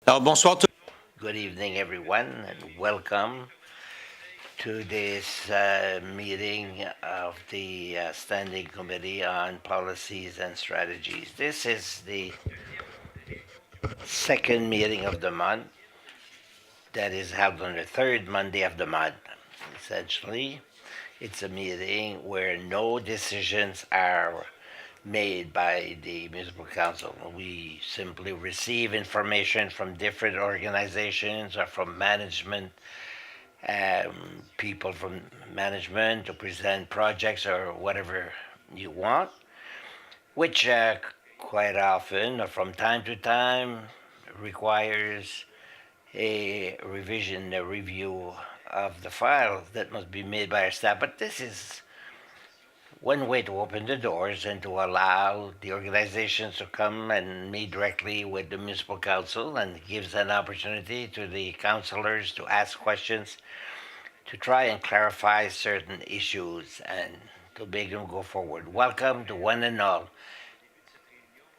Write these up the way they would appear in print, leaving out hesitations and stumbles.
Alors bonsoir tout. Good evening, everyone, and welcome to this meeting of the Standing Committee on Policies and Strategies. This is the second meeting of the month that is held on the third Monday of the month. Essentially, it's a meeting where no decisions are made by the municipal council. We simply receive information from different organizations or from management, people from management to present projects or whatever you want, which quite often or from time to time requires a revision, a review of the file that must be made by our staff. But this is one way to open the doors and to allow the organizations to come and meet directly with the municipal council, and gives an opportunity to the councilors to ask questions to try and clarify certain issues and to make them go forward. Welcome to one and all.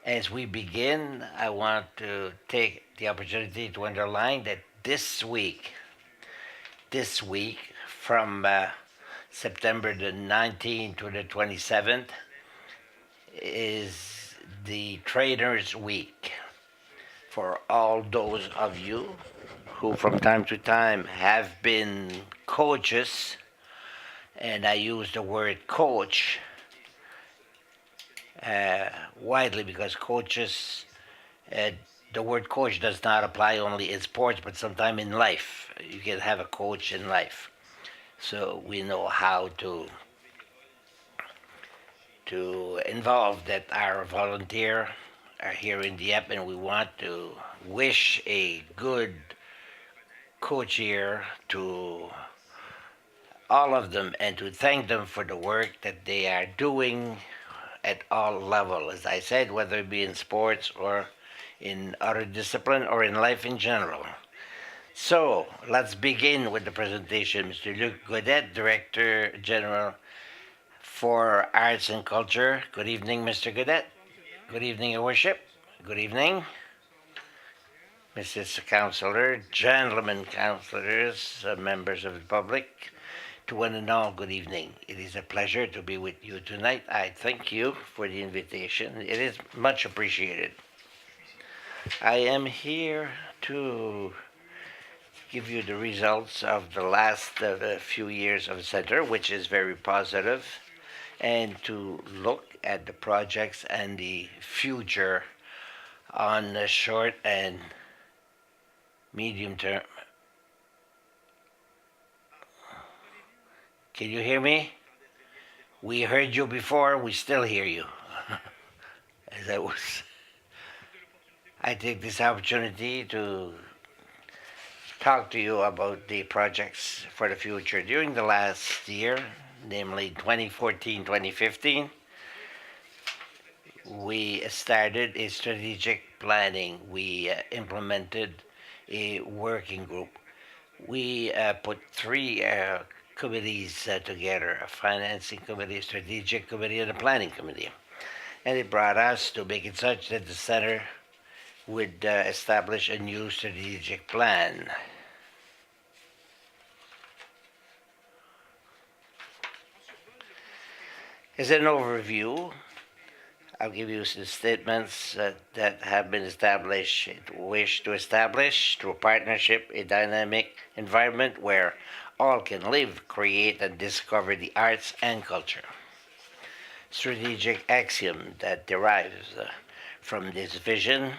As we begin, I want to take the opportunity to underline that this week from September the 19th to the 27th, is the Trainers Week. For all those of you who from time to time have been coaches, and I use the word coach widely because coaches, uh, the word coach does not apply only in sports, but sometimes in life. You can have a coach in life. So we know how to involve that our volunteer are here in Dieppe, and we want to wish a good coach year to all of them and to thank them for the work that they are doing at all levels, as I said, whether it be in sports or in other discipline or in life in general. So let's begin with the presentation. Mr. Luc Godet, Director General for Arts and Culture. Good evening, Mr. Godet. Good evening, Your Worship. Good evening, Mrs. Councillor, gentlemen councillors, members of the public. To one and all, good evening. It is a pleasure to be with you tonight. I thank you for the invitation. It is much appreciated. I am here to give you the results of the last few years of the center, which is very positive, and to look at the projects and the future on the short and medium term. Can you hear me? We heard you before, we still hear you. As I take this opportunity to talk to you about the projects for the future. During the last year, namely 2014-2015, we started a strategic planning. We implemented a working group. We put three committees together: a financing committee, a strategic committee, and a planning committee. And it brought us to make it such that the center would establish a new strategic plan. As an overview, I'll give you some statements that have been established, wish to establish through partnership a dynamic environment where all can live, create, and discover the arts and culture. Strategic axiom that derives from this vision.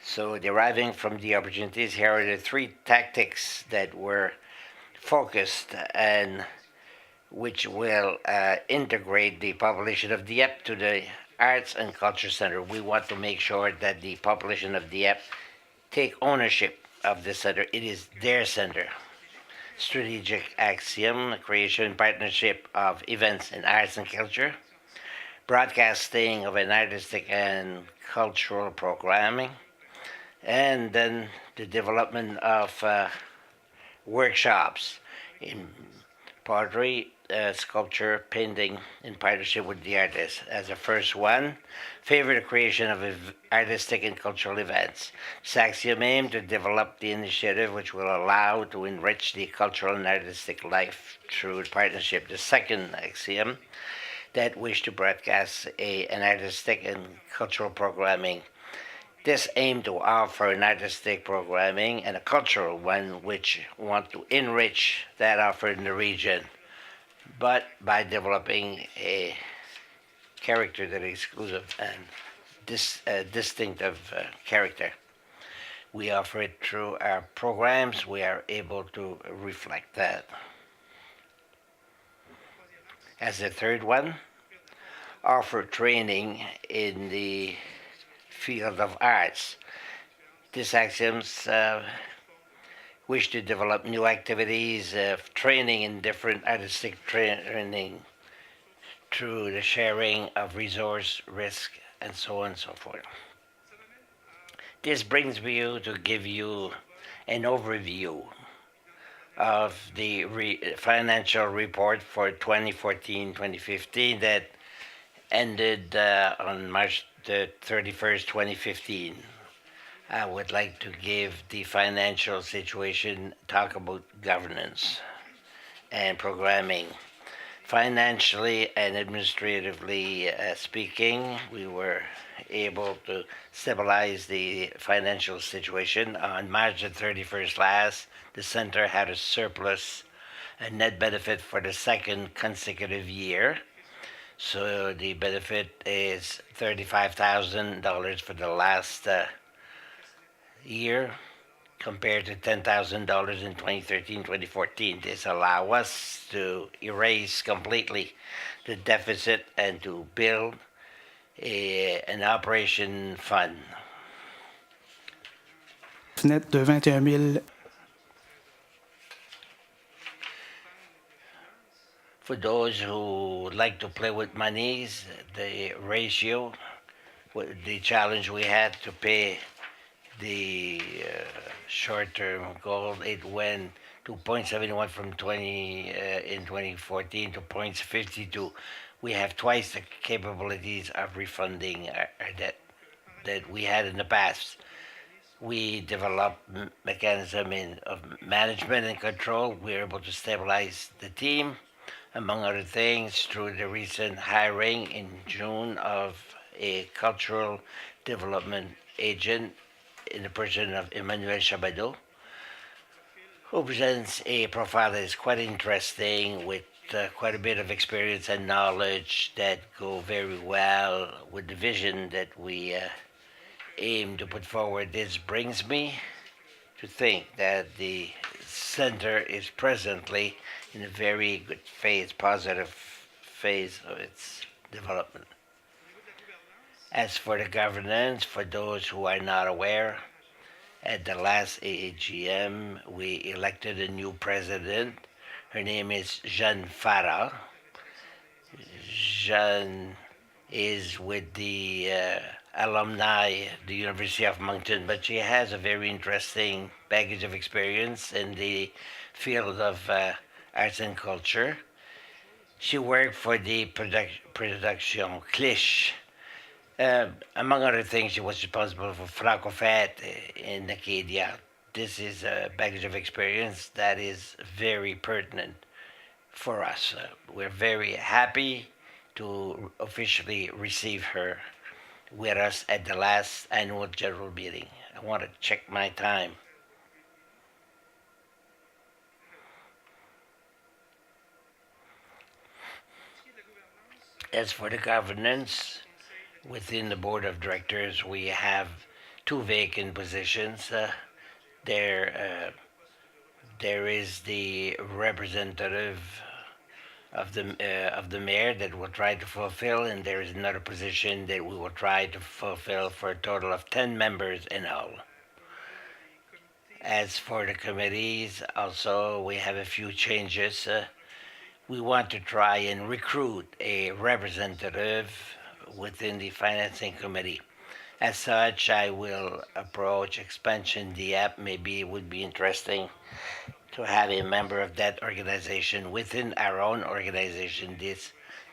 So, deriving from the opportunities, here are the three tactics that were focused and which will integrate the population of Dieppe to the Arts and Culture Center. We want to make sure that the population of Dieppe take ownership of the center. It is their center. Strategic axiom: creation partnership of events in arts and culture, broadcasting of an artistic and cultural programming, and then the development of workshops in pottery, sculpture, painting in partnership with the artists. As the first one, favor the creation of artistic and cultural events. Saxium aimed to develop the initiative which will allow to enrich the cultural and artistic life through partnership. The second axiom, that wish to broadcast an artistic and cultural programming. This aimed to offer an artistic programming and a cultural one which want to enrich that offered in the region, but by developing a character that is exclusive and distinctive character. We offer it through our programs. We are able to reflect that. As the third one, offer training in the field of arts. These axioms wish to develop new activities of training in different artistic training through the sharing of resource, risk, and so on and so forth. This brings me to give you an overview of the financial report for 2014-2015 that ended on March the 31st, 2015. I would like to give the financial situation, talk about governance and programming. Financially and administratively speaking, we were able to stabilize the financial situation. On March the 31st last, the center had a surplus, a net benefit for the second consecutive year. So the benefit is $35,000 for the last year compared to $10,000 in 2013-2014. This allows us to erase completely the deficit and to build an operation fund. Net de 21 000. For those who like to play with monies, the ratio, the challenge we had to pay the short-term gold, it went to 0.71 from 20 in 2014 to 0.52. We have twice the capabilities of refunding our debt that we had in the past. We developed mechanism of management and control. We were able to stabilize the team, among other things, through the recent hiring in June of a cultural development agent in the person of Emmanuel Chabado, who presents a profile that is quite interesting with quite a bit of experience and knowledge that go very well with the vision that we aim to put forward. This brings me to think that the center is presently in a very good phase, positive phase of its development. As for the governance, for those who are not aware, at the last AGM, we elected a new president. Her name is Jeanne Farah. Jeanne is with the alumni, the University of Moncton, but she has a very interesting baggage of experience in the field of arts and culture. She worked for the production Clich. Among other things, she was responsible for Francofete in Acadia. This is a baggage of experience that is very pertinent for us. We're very happy to officially receive her with us at the last annual general meeting. I want to check my time. As for the governance, within the board of directors, we have two vacant positions. There is the representative of the mayor that will try to fulfill, and there is another position that we will try to fulfill for a total of 10 members in all. As for the committees, also we have a few changes. We want to try and recruit a representative within the financing committee. As such, I will approach expansion Dieppe. Maybe it would be interesting to have a member of that organization within our own organization.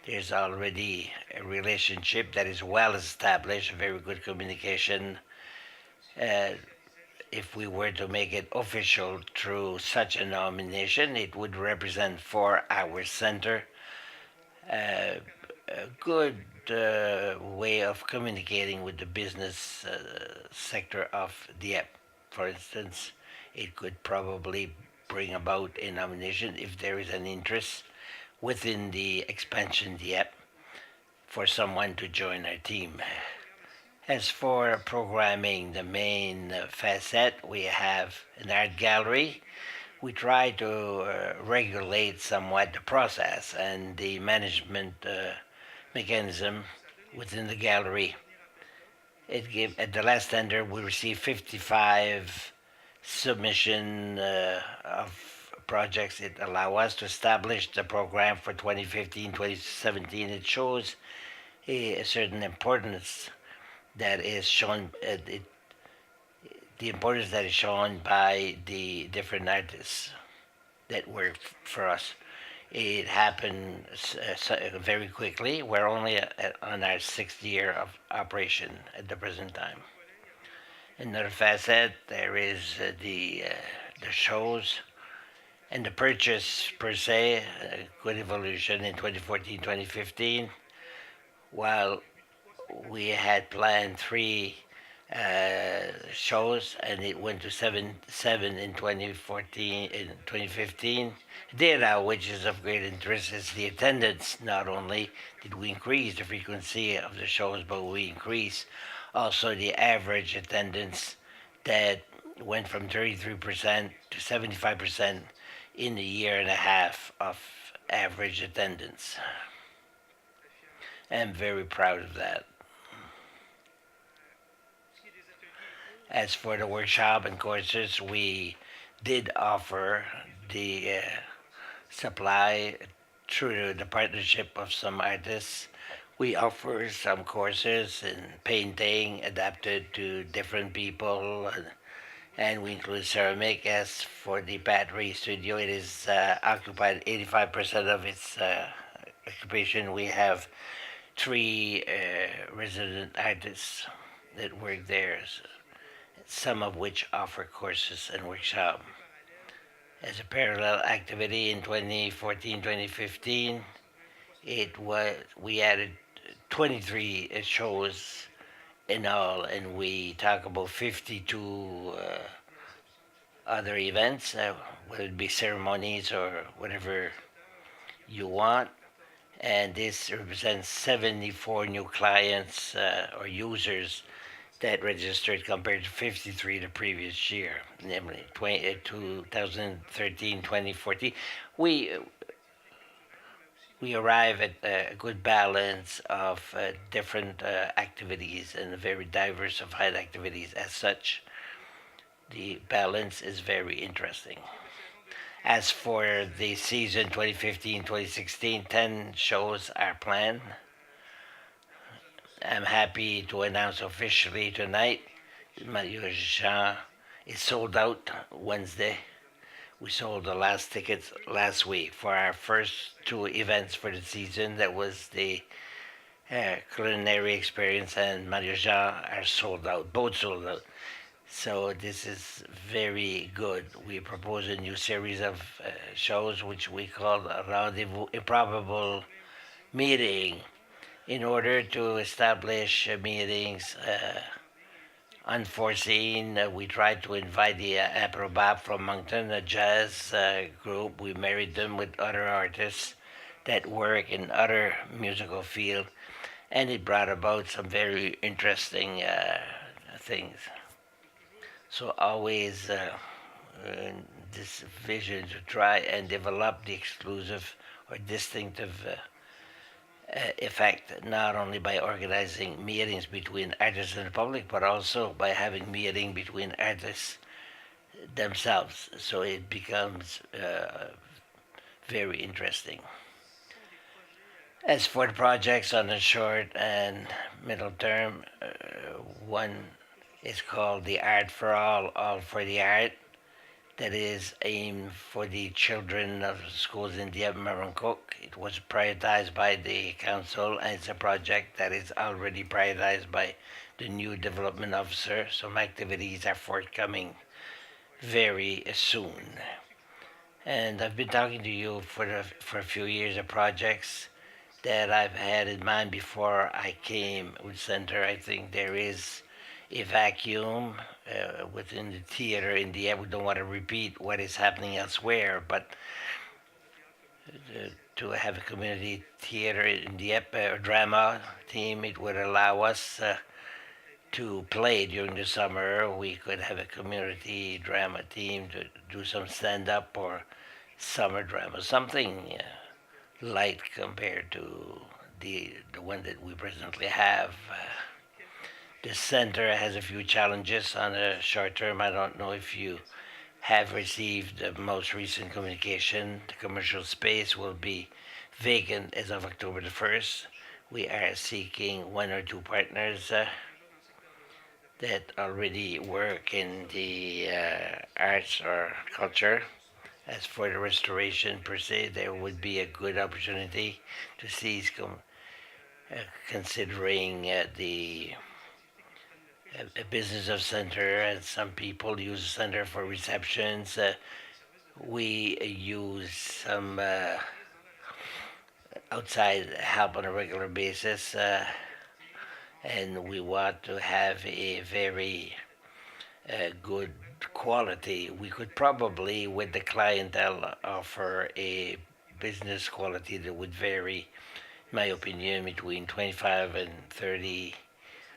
There's already a relationship that is well established, very good communication. Uh, if we were to make it official through such a nomination, it would represent for our center a good way of communicating with the business sector of Dieppe. For instance, it could probably bring about a nomination if there is an interest within the expansion Dieppe for someone to join our team. As for programming, the main facet, we have an art gallery. We try to regulate somewhat the process and the management mechanism within the gallery. At the last tender we received 55 submission of projects. It allow us to establish the program for 2015-2017. It shows a certain importance that is shown. The importance that is shown by the different artists that work for us. It happened very quickly. We're only on our sixth year of operation at the present time. Another facet, there is the shows and the purchase per se, good evolution in 2014-2015, while we had planned three shows, and it went to seven in 2014 in 2015. Data, which is of great interest, is the attendance. Not only did we increase the frequency of the shows, but we increased also the average attendance that went from 33% to 75% in a year and a half of average attendance. I'm very proud of that. As for the workshop and courses, we did offer the supply through the partnership of some artists. We offer some courses in painting adapted to different people, and we include ceramic. As for the battery studio, it is occupied 85% of its occupation. We have three resident artists that work there, some of which offer courses and workshops. As a parallel activity in 2014-2015, we added 23 shows in all, and we talk about 52 other events, whether it be ceremonies or whatever you want. And this represents 74 new clients or users that registered compared to 53 the previous year, namely 2013, 2014. We arrive at a good balance of different activities and very diversified activities. As such, the balance is very interesting. As for the season 2015-2016, 10 shows are planned. I'm happy to announce officially tonight, Mario Jean is sold out Wednesday. We sold the last tickets last week for our first two events for the season. That was the culinary experience and Mario Jean are sold out, both sold out. So this is very good. We propose a new series of shows which we call a Rendezvous Improbable Meeting, in order to establish meetings unforeseen. We tried to invite the Improbable from Moncton, a jazz group. We married them with other artists that work in other musical fields, and it brought about some very interesting things. So always this vision to try and develop the exclusive or distinctive effect, not only by organizing meetings between artists and the public, but also by having meeting between artists themselves. So it becomes very interesting. As for the projects on the short and middle term, one is called the Art for All for the Art. that is aimed for the children of schools in Dieppe. It was prioritized by the council, and it's a project that is already prioritized by the new development officer. Some activities are forthcoming very soon. And I've been talking to you for a few years of projects that I've had in mind before I came with Center. I think there is a vacuum within the theater in the air. We don't want to repeat what is happening elsewhere, but to have a community theater in the drama team, it would allow us to play during the summer. We could have a community drama team to do some stand up or summer drama, something light compared to the one that we presently have. The center has a few challenges on the short term. I don't know if you have received the most recent communication. The commercial space will be vacant as of October the 1st. We are seeking one or two partners that already work in the arts or culture. As for the restoration per se, there would be a good opportunity to seize, considering the business of center, and some people use the center for receptions. We use some outside help on a regular basis, and we want to have a very good quality. We could probably, with the clientele, offer a business quality that would vary, in my opinion, between 25 and 30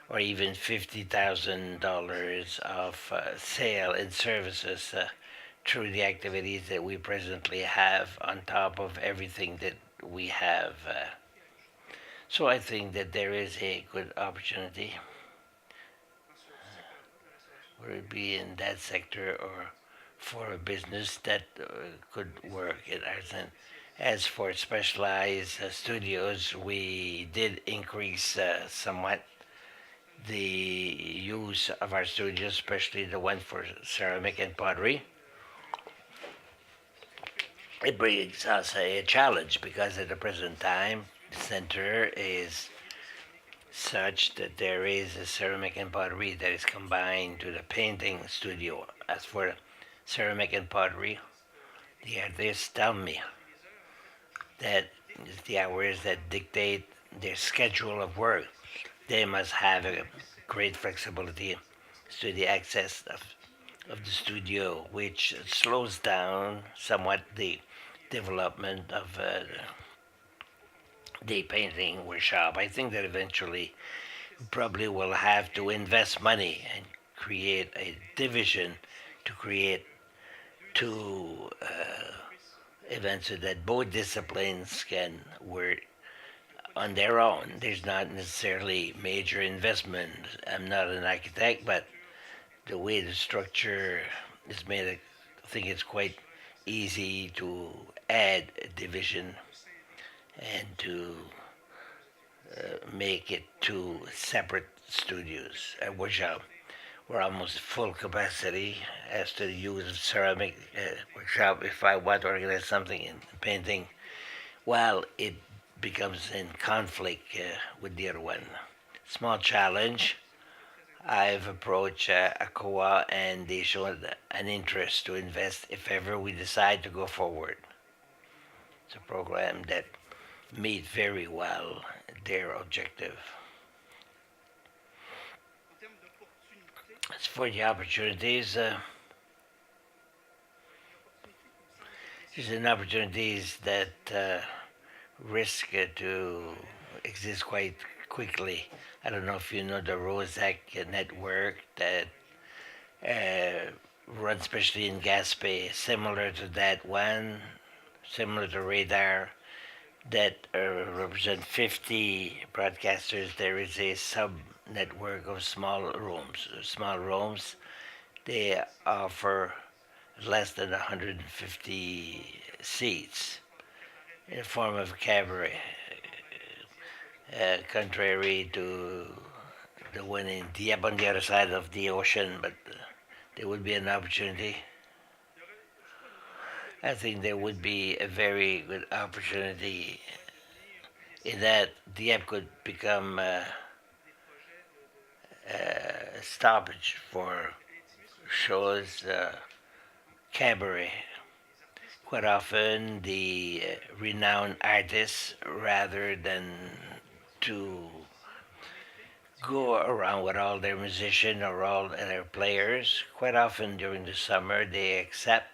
or even $50,000 of sale in services through the activities that we presently have on top of everything that we have. So I think that there is a good opportunity, whether it be in that sector or for a business that could work at ours. And as for specialized studios, we did increase somewhat the use of our studios, especially the one for ceramic and pottery. It brings us a challenge because at the present time, the center is such that there is a ceramic and pottery that is combined to the painting studio. As for ceramic and pottery, the artists tell me that it's the hours that dictate their schedule of work. They must have a great flexibility to the access of the studio, which slows down somewhat the development of the painting workshop. I think that eventually we probably will have to invest money and create a division to create two events so that both disciplines can work on their own. There's not necessarily major investment. I'm not an architect, but the way the structure is made, I think it's quite easy to add a division and to make it two separate studios. Workshop, we're almost full capacity as to the use of ceramic workshop. If I want to organize something in painting, well, it becomes in conflict with the other one. Small challenge. I've approached ACOA and they showed an interest to invest if ever we decide to go forward. It's a program that meet very well their objective. As for the opportunities, there's an opportunities that risk to exist quite quickly. I don't know if you know the Rosac network that runs especially in Gaspé, similar to that one, similar to Radar, that represent 50 broadcasters. There is a sub network of small rooms. Small rooms, they offer less than 150 seats in the form of cabaret, contrary to the one in Dieppe on the other side of the ocean, but there would be an opportunity. I think there would be a very good opportunity in that Dieppe could become a stoppage for shows, cabaret. Quite often, the renowned artists, rather than to go around with all their musicians or all their players, quite often during the summer they accept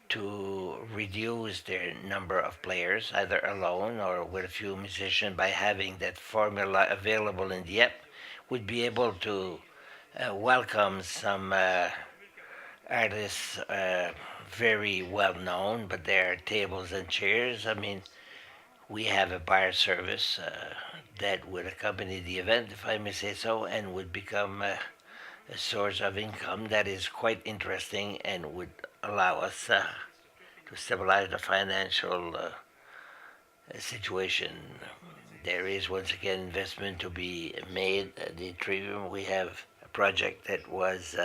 to reduce their number of players, either alone or with a few musicians, by having that formula available in the app, would be able to welcome some artists very well known, but their tables and chairs. I mean, we have a bar service that would accompany the event, if I may say so, and would become a source of income that is quite interesting and would allow us to stabilize the financial situation. There is once again investment to be made at the Trivium. We have a project that was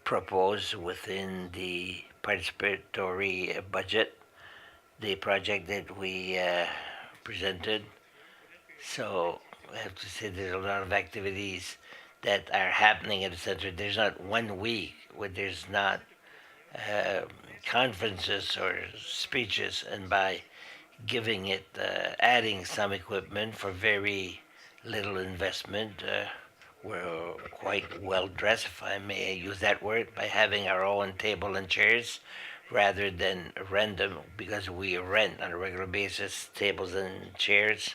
proposed within the participatory budget, the project that we presented. So I have to say there's a lot of activities that are happening at the center. There's not one week where there's not uh, conferences or speeches, and by giving it, adding some equipment for very little investment, we're quite well dressed, if I may use that word, by having our own table and chairs rather than rent them, because we rent on a regular basis tables and chairs.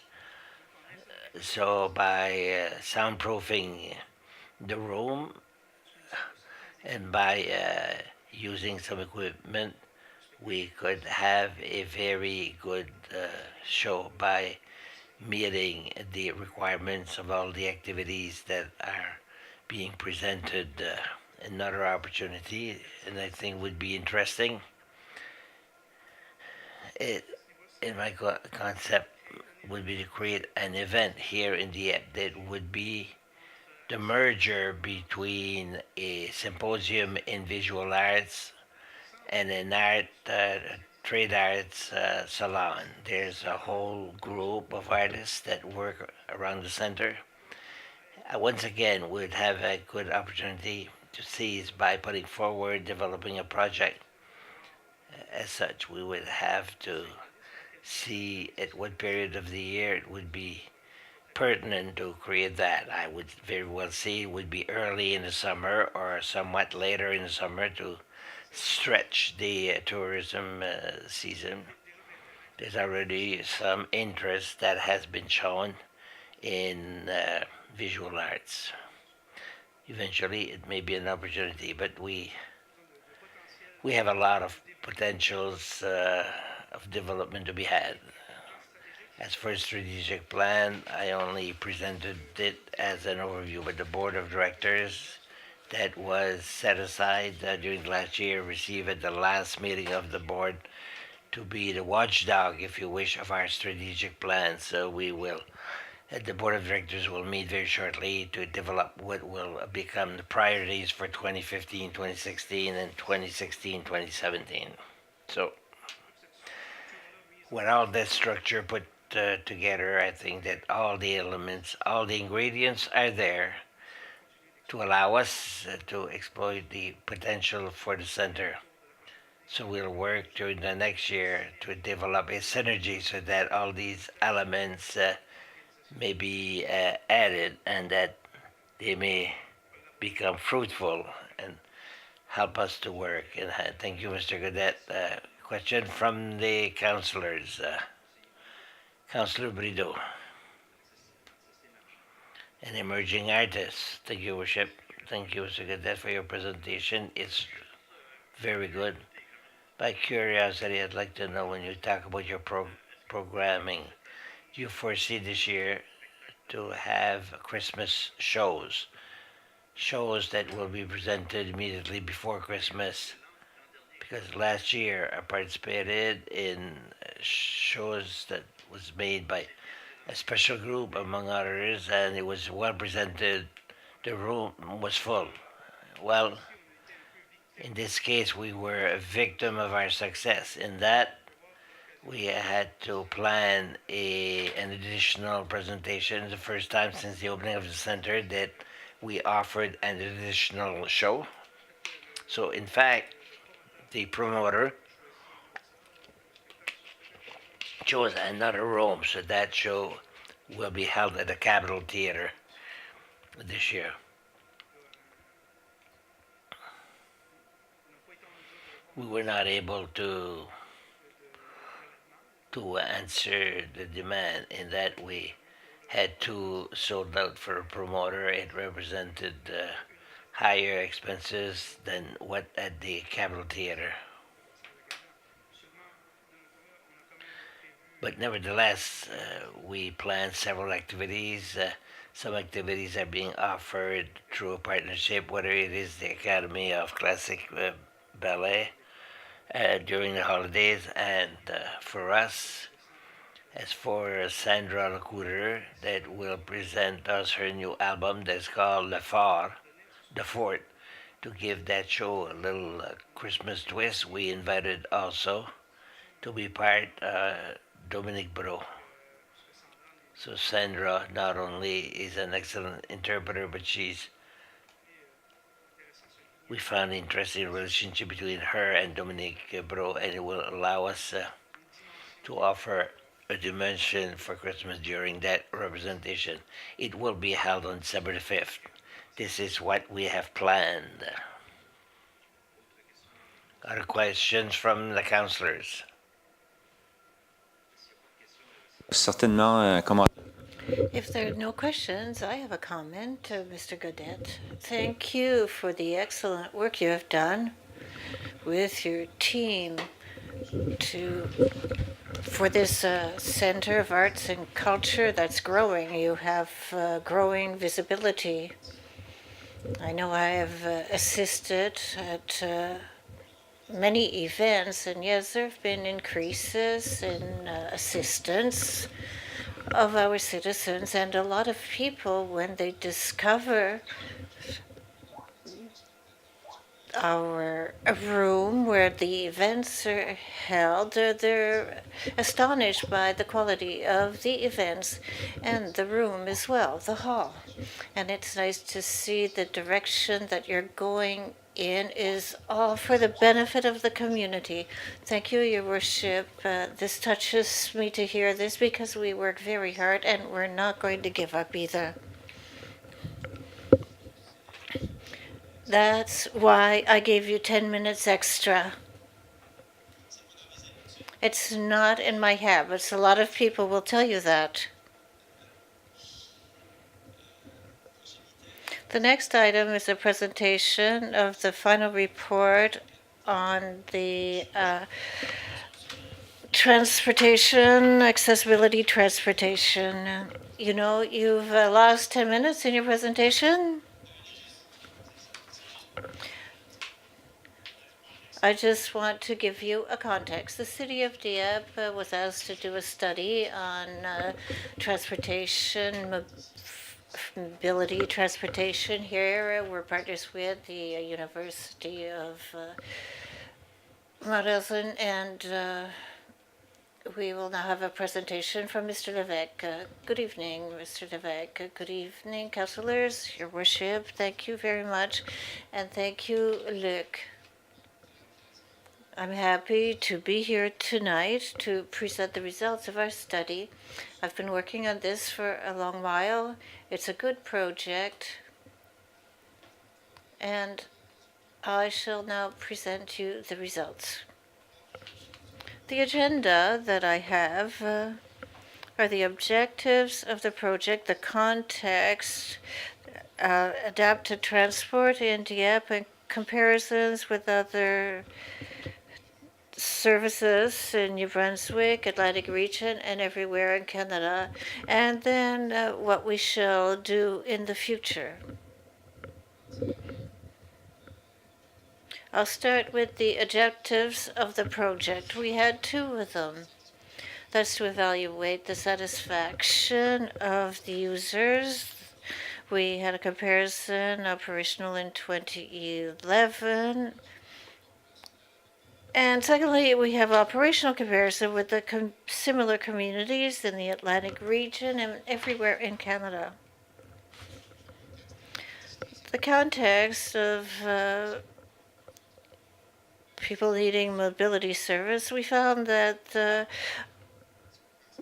So by soundproofing the room and by using some equipment, we could have a very good show by meeting the requirements of all the activities that are being presented. Another opportunity, and I think would be interesting. It, in my concept, would be to create an event here in Dieppe that would be the merger between a symposium in visual arts and an trade arts salon. There's a whole group of artists that work around the center. Once again, we'd have a good opportunity to seize by putting forward developing a project. As such, we would have to see at what period of the year it would be pertinent to create that. I would very well see it would be early in the summer or somewhat later in the summer to stretch the tourism season. There's already some interest that has been shown in visual arts. Eventually, it may be an opportunity, but we have a lot of potentials of development to be had. As for a strategic plan, I only presented it as an overview, but the board of directors that was set aside during last year received at the last meeting of the board to be the watchdog, if you wish, of our strategic plan. So we will, the board of directors will meet very shortly to develop what will become the priorities for 2015, 2016, and 2016, 2017. So when all that structure put together, I think that all the elements, all the ingredients are there to allow us to exploit the potential for the center. So we'll work during the next year to develop a synergy so that all these elements may be added and that they may become fruitful and help us to work. And thank you, Mr. Godet. Question from the councillors. Councillor Brideau, an emerging artist. Thank you, Worship. Thank you, Mr. Godet, for your presentation. It's very good. By curiosity, I'd like to know, when you talk about your programming, do you foresee this year to have Christmas shows? Shows that will be presented immediately before Christmas? Because last year I participated in shows that was made by a special group, among others, and it was well presented. The room was full. Well, In this case, we were a victim of our success. In that, we had to plan an additional presentation. The first time since the opening of the center that we offered an additional show. So, in fact, the promoter chose another room, so that show will be held at the Capitol Theater this year. We were not able to answer the demand in that we had to sold out for a promoter. It represented higher expenses than what at the Capitol Theater. But nevertheless, we planned several activities. Some activities are being offered through a partnership, whether it is the Academy of Classic Ballet during the holidays, and for us, as for Sandra Lacour, that will present us her new album that's called Le Fort, The Fort. To give that show a little Christmas twist, we invited also to be part Dominique Bro. So Sandra not only is an excellent interpreter, but we found an interesting relationship between her and Dominique Bro, and it will allow us to offer a dimension for Christmas during that representation. It will be held on December the 5th. This is what we have planned. Other questions from the councillors? Certainement un commentaire. If there are no questions, I have a comment, Mr. Godet. Thank you for the excellent work you have done with your team for this Center of Arts and Culture that's growing. You have growing visibility. I know I have assisted at many events, and yes, there have been increases in assistance of our citizens, and a lot of people, when they discover our room where the events are held, they're astonished by the quality of the events and the room as well, the hall. And it's nice to see the direction that you're going in is all for the benefit of the community. Thank you, Your Worship. This touches me to hear this because we work very hard and we're not going to give up either. That's why I gave you 10 minutes extra. It's not in my habits. A lot of people will tell you that. The next item is a presentation of the final report on the accessibility transportation. You know, you've lost 10 minutes in your presentation. I just want to give you a context. The city of Dieppe was asked to do a study on mobility transportation here. We're partners with the University of Madison, and we will now have a presentation from Mr. Levesque. Good evening, Mr. Levesque. Good evening, councillors, Your Worship. Thank you very much, and thank you, Luc. I'm happy to be here tonight to present the results of our study. I've been working on this for a long while. It's a good project, and I shall now present you the results. The agenda that I have are the objectives of the project, the context, adapted transport in Dieppe, and comparisons with other services in New-Brunswick, Atlantic region, and everywhere in Canada, and then what we shall do in the future. I'll start with the objectives of the project. We had two of them. That's to evaluate the satisfaction of the users. We had a comparison operational in 2011 And secondly, we have operational comparison with the similar communities in the Atlantic region and everywhere in Canada. The context of people needing mobility service, we found that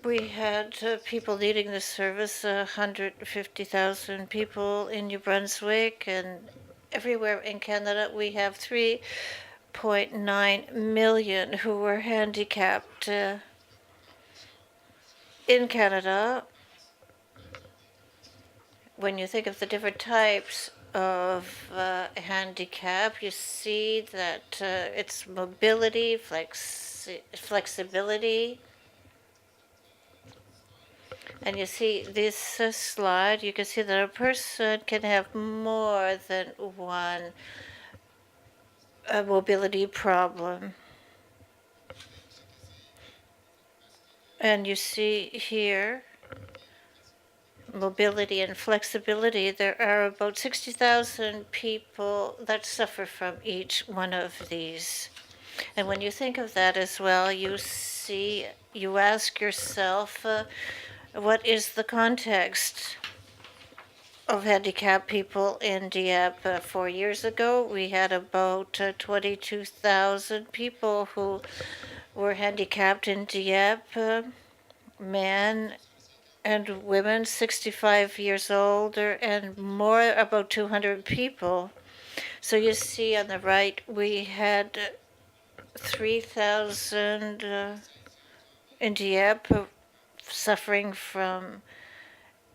we had people needing the service, 150,000 people in New Brunswick, and everywhere in Canada we have 3.9 million who were handicapped. In Canada, when you think of the different types of handicap, you see that it's mobility, flexibility. And you see this slide, you can see that a person can have more than one mobility problem. And you see here mobility and flexibility. There are about 60,000 people that suffer from each one of these. And when you think of that as well, you ask yourself, what is the context of handicapped people in Dieppe? 4 years ago, we had about 22,000 people who were handicapped in Dieppe, men and women 65 years older and more, about 200 people. So you see on the right, we had 3,000 in Dieppe suffering from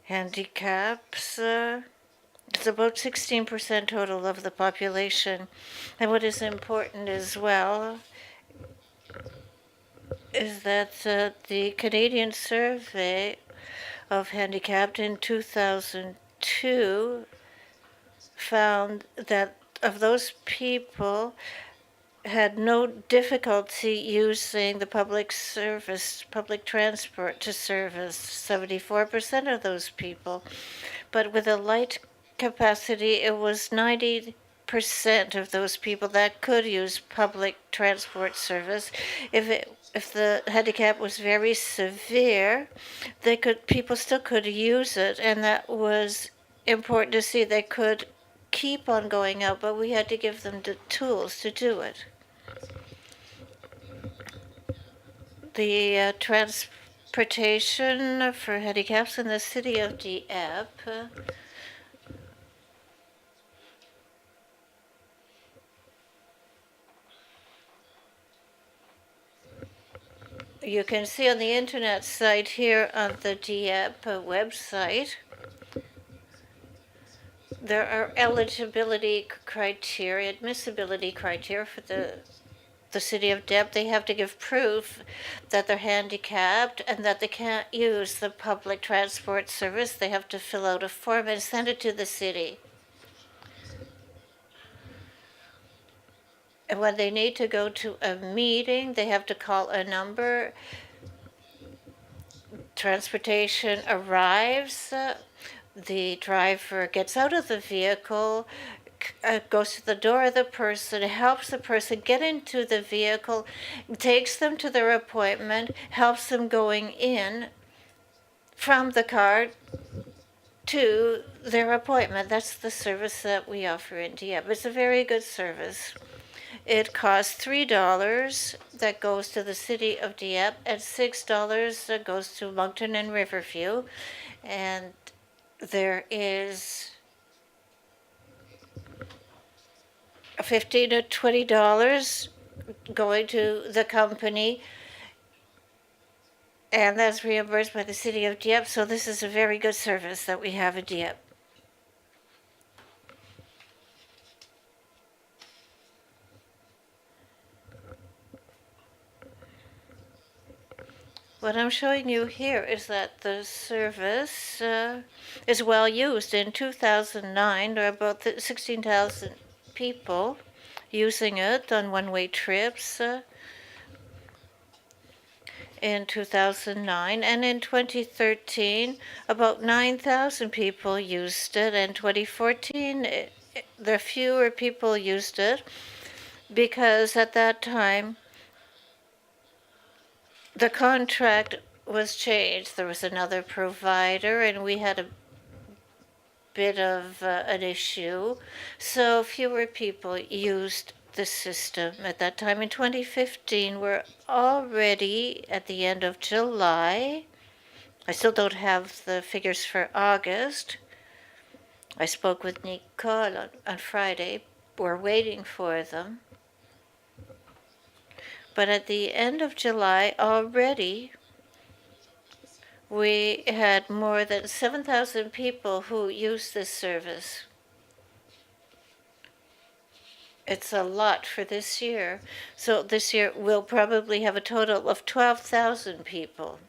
handicaps. It's about 16% total of the population. And what is important as well is that the Canadian survey of handicapped in 2002 found that of those people had no difficulty using the public transport to service 74% of those people. But with a light capacity, it was 90% of those people that could use public transport service. If the handicap was very severe, people still could use it, and that was important to see. They could keep on going out, but we had to give them the tools to do it. The transportation for handicaps in the city of Dieppe. You can see on the internet site here on the Dieppe website, there are eligibility criteria, admissibility criteria for the city of Dieppe. They have to give proof that they're handicapped and that they can't use the public transport service. They have to fill out a form and send it to the city. And when they need to go to a meeting, they have to call a number. Transportation arrives. The driver gets out of the vehicle, goes to the door of the person, helps the person get into the vehicle, takes them to their appointment, helps them going in from the car to their appointment. That's the service that we offer in Dieppe. It's a very good service. It costs $3 that goes to the city of Dieppe and $6 that goes to Moncton and Riverview. And there is $15 to $20 going to the company, and that's reimbursed by the city of Dieppe. So this is a very good service that we have in Dieppe. What I'm showing you here is that the service is well used. In 2009, there were about 16,000 people using it on one-way trips in 2009. And in 2013, about 9,000 people used it. In 2014, the fewer people used it because at that time, the contract was changed. There was another provider, and we had a bit of an issue. So fewer people used the system at that time. In 2015, we're already at the end of July. I still don't have the figures for August. I spoke with Nicole on Friday. We're waiting for them. But at the end of July already, we had more than 7,000 people who used this service. It's a lot for this year. So this year we'll probably have a total of 12,000 people.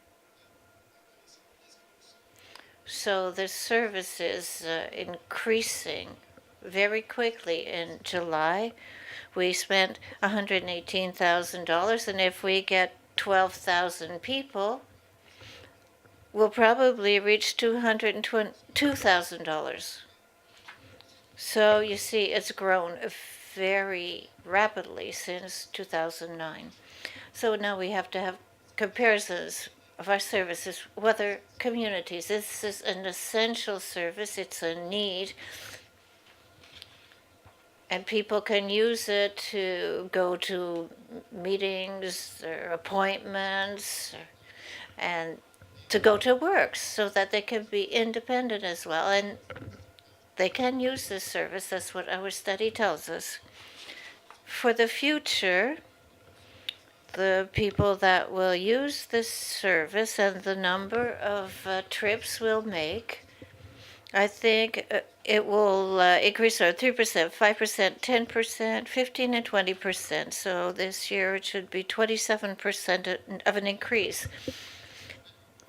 So this service is increasing very quickly. In July, we spent $118,000, and if we get 12,000 people, we'll probably reach $202,000. So you see, it's grown very rapidly since 2009. So now we have to have comparisons of our services with other communities. This is an essential service. It's a need. And people can use it to go to meetings or appointments and to go to work so that they can be independent as well. And they can use this service. That's what our study tells us. For the future, the people that will use this service and the number of trips we'll make, I think it will increase our 3%, 5%, 10%, 15 and 20%. So this year it should be 27% of an increase.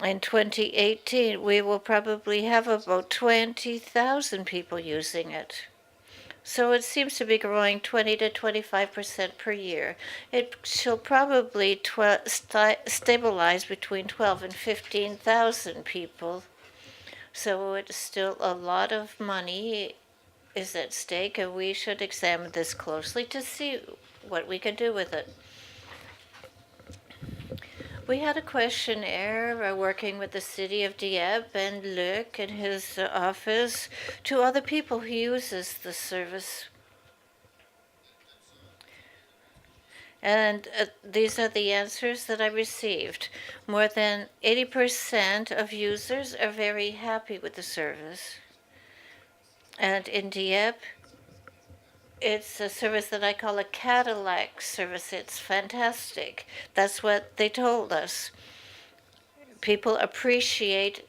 In 2018, we will probably have about 20,000 people using it. So it seems to be growing 20 to 25% per year. It shall probably stabilize between 12 and 15,000 people. So it's still a lot of money is at stake, and we should examine this closely to see what we can do with it. We had a questionnaire working with the city of Dieppe and Luc in his office to other people who uses the service. And these are the answers that I received. More than 80% of users are very happy with the service. And in Dieppe, it's a service that I call a Cadillac service. It's fantastic. That's what they told us. People appreciate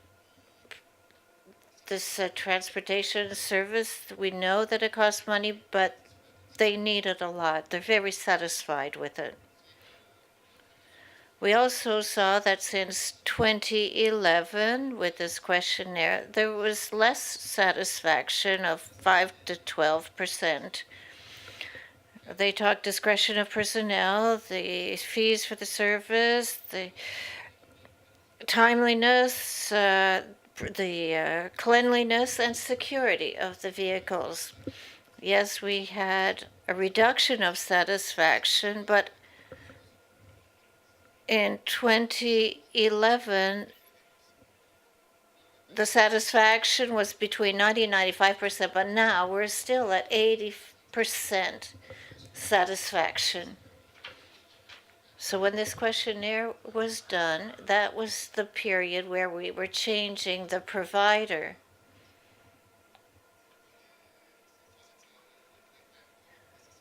this transportation service. We know that it costs money, but they need it a lot. They're very satisfied with it. We also saw that since 2011, with this questionnaire, there was less satisfaction of 5 to 12%. They talked discretion of personnel, the fees for the service, the timeliness, the cleanliness and security of the vehicles. Yes, we had a reduction of satisfaction, but in 2011, the satisfaction was between 90 and 95%, but now we're still at 80% satisfaction. So when this questionnaire was done, that was the period where we were changing the provider.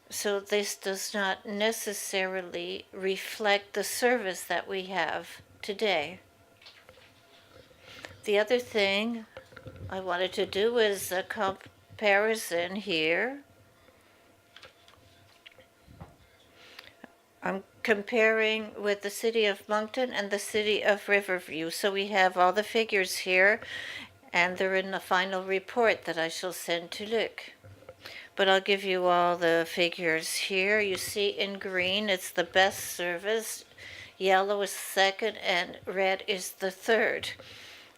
So this does not necessarily reflect the service that we have today. The other thing I wanted to do is a comparison here. I'm comparing with the city of Moncton and the city of Riverview. So we have all the figures here, and they're in the final report that I shall send to Luc. But I'll give you all the figures here. You see in green, it's the best service. Yellow is second, and red is the third.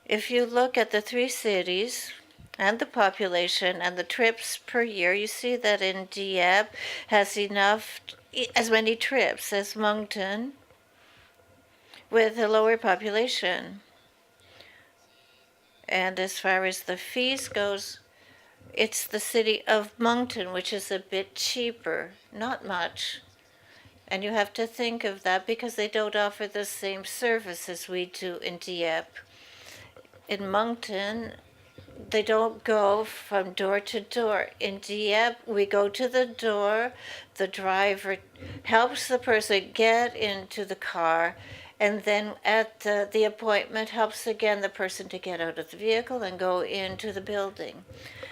If you look at the three cities and the population and the trips per year, you see that in Dieppe has as many trips as Moncton. with a lower population. And as far as the fees goes, it's the city of Moncton, which is a bit cheaper, not much. And you have to think of that because they don't offer the same service as we do in Dieppe. In Moncton, they don't go from door to door. In Dieppe, we go to the door, the driver helps the person get into the car, and then at the appointment helps again the person to get out of the vehicle and go into the building.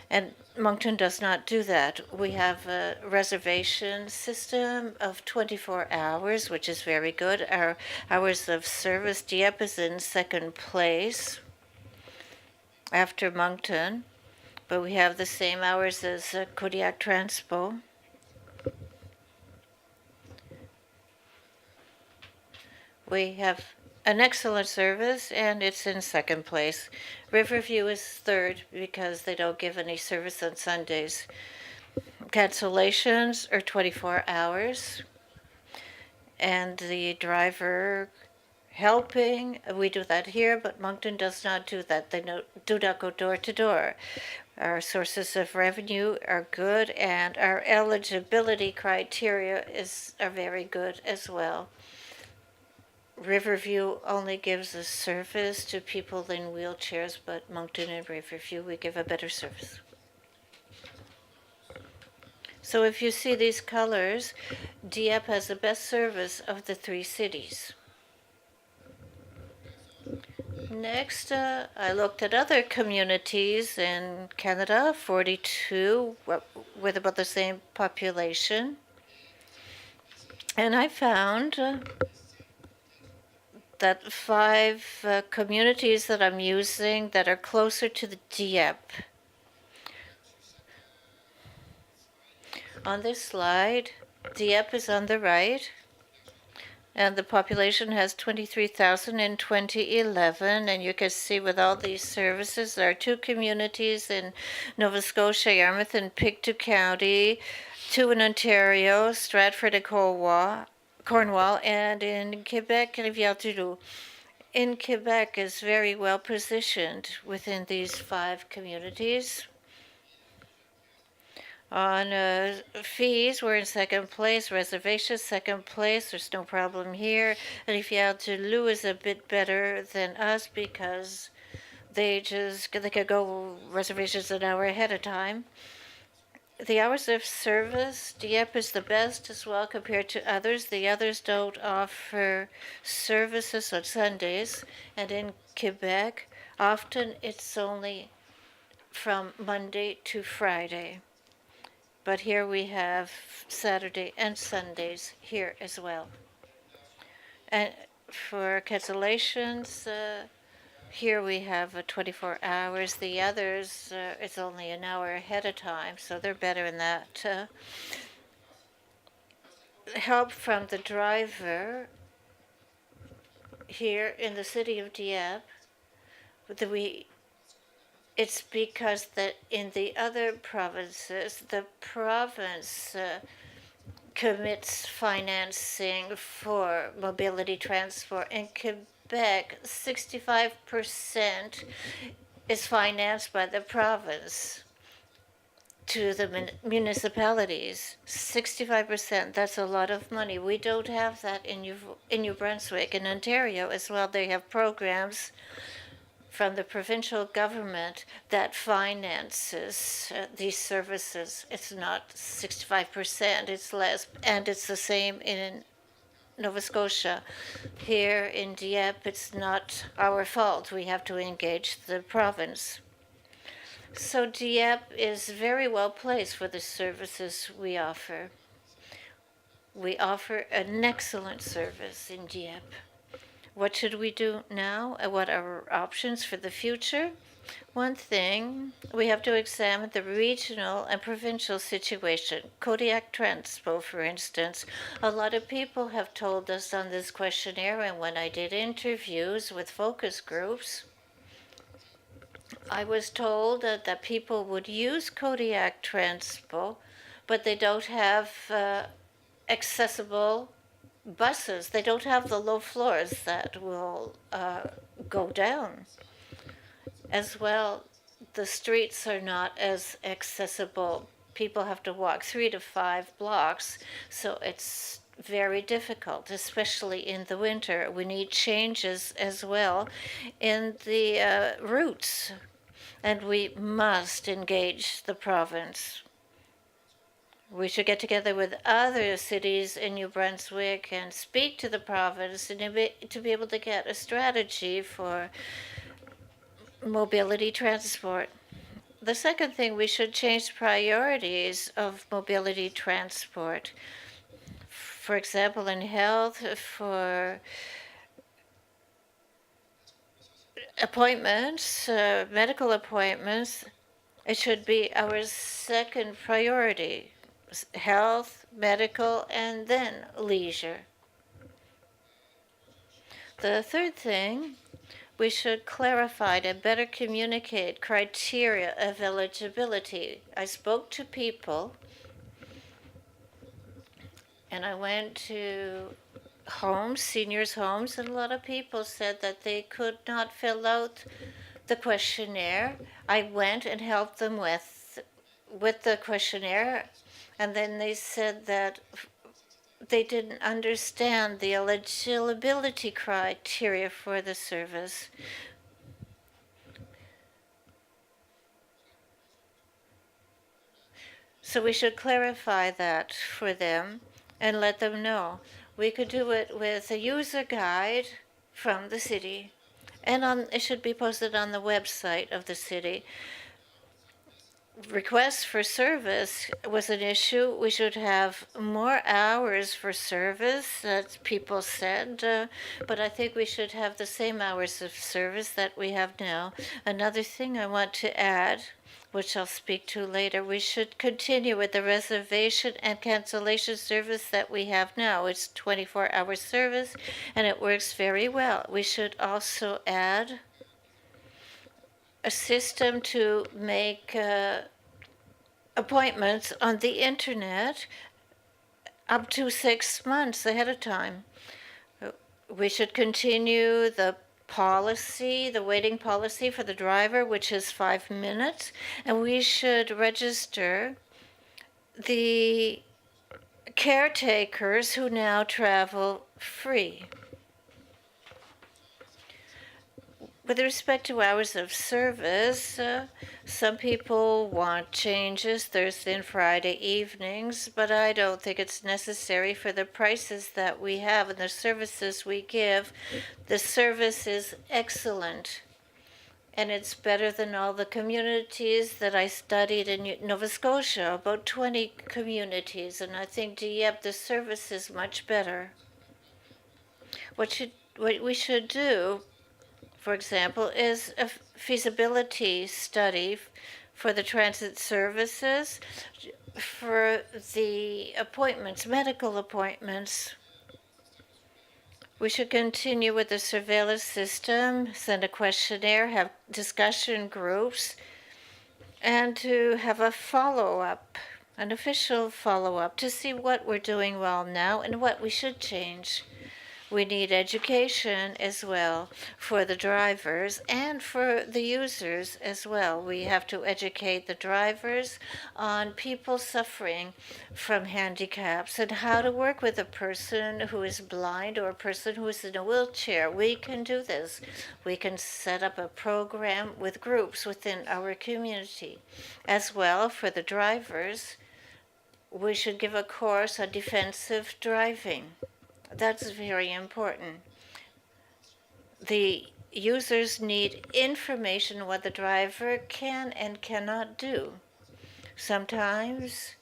And Moncton does not do that. We have a reservation system of 24 hours, which is very good. Our hours of service, Dieppe is in second place after Moncton, but we have the same hours as Kodiak Transpo. We have an excellent service, and it's in second place. Riverview is third because they don't give any service on Sundays. Cancellations are 24 hours, and the driver helping, we do that here, but Moncton does not do that. They do not go door to door. Our sources of revenue are good, and our eligibility criteria are very good as well. Riverview only gives a service to people in wheelchairs, but Moncton and Riverview, we give a better service. So if you see these colors, Dieppe has the best service of the three cities. Next, I looked at other communities in Canada, 42, with about the same population. And I found that 5 communities that I'm using that are closer to the Dieppe. On this slide, Dieppe is on the right, and the population has 23,000 in 2011. And you can see with all these services, there are 2 communities in Nova Scotia, Yarmouth and Pictou County, 2 in Ontario, Stratford and Cornwall, and in Quebec, Rivière-du-Loup. In Quebec is very well positioned within these 5 communities. On fees, we're in second place. Reservations, second place. There's no problem here. Rivière-du-Loup is a bit better than us because they could go reservations an hour ahead of time. The hours of service, Dieppe is the best as well compared to others. The others don't offer services on Sundays. And in Quebec, often it's only from Monday to Friday. But here we have Saturday and Sundays here as well. And for cancellations, here we have 24 hours. The others, it's only an hour ahead of time, so they're better in that. Help from the driver here in the city of Dieppe, it's because that in the other provinces, the province commits financing for mobility transport. In Quebec, 65% is financed by the province to the municipalities. 65%, that's a lot of money. We don't have that in New-Brunswick. In Ontario as well, they have programs from the provincial government that finances these services. It's not 65%, it's less, and it's the same in Nova Scotia. Here in Dieppe, it's not our fault. We have to engage the province. So Dieppe is very well placed for the services we offer. We offer an excellent service in Dieppe. What should we do now? What are our options for the future? One thing, we have to examine the regional and provincial situation. Kodiak Transpo, for instance. A lot of people have told us on this questionnaire, and when I did interviews with focus groups, I was told that people would use Kodiak Transpo, but they don't have accessible buses, they don't have the low floors that will go down. As well, the streets are not as accessible. People have to walk 3 to 5 blocks, so it's very difficult, especially in the winter. We need changes as well in the routes, and we must engage the province. We should get together with other cities in New Brunswick and speak to the province and to be able to get a strategy for mobility transport. The second thing, we should change priorities of mobility transport. For example, in health, for appointments, medical appointments, it should be our second priority. Health, medical, and then leisure. The third thing, we should clarify and better communicate criteria of eligibility. I spoke to people and I went to homes, seniors' homes, and a lot of people said that they could not fill out the questionnaire. I went and helped them with the questionnaire, and then they said that they didn't understand the eligibility criteria for the service. So we should clarify that for them and let them know. We could do it with a user guide from the city, and it should be posted on the website of the city. Requests for service was an issue. We should have more hours for service, as people said, but I think we should have the same hours of service that we have now. Another thing I want to add, which I'll speak to later, we should continue with the reservation and cancellation service that we have now. It's 24-hour service, and it works very well. We should also add a system to make appointments on the internet up to 6 months ahead of time. We should continue the policy, the waiting policy for the driver, which is 5 minutes, and we should register the caretakers who now travel free. With respect to hours of service, some people want changes Thursday and Friday evenings, but I don't think it's necessary for the prices that we have and the services we give. The service is excellent, and it's better than all the communities that I studied in Nova Scotia, about 20 communities, and I think Dieppe, the service is much better. What we should do, for example, is a feasibility study for the transit services, for the appointments, medical appointments. We should continue with the surveillance system, send a questionnaire, have discussion groups, and to have a follow-up, an official follow-up, to see what we're doing well now and what we should change. We need education as well for the drivers and for the users as well. We have to educate the drivers on people suffering from handicaps and how to work with a person who is blind or a person who is in a wheelchair. We can do this. We can set up a program with groups within our community. As well, for the drivers, we should give a course on defensive driving. That's very important. The users need information what the driver can and cannot do. Sometimes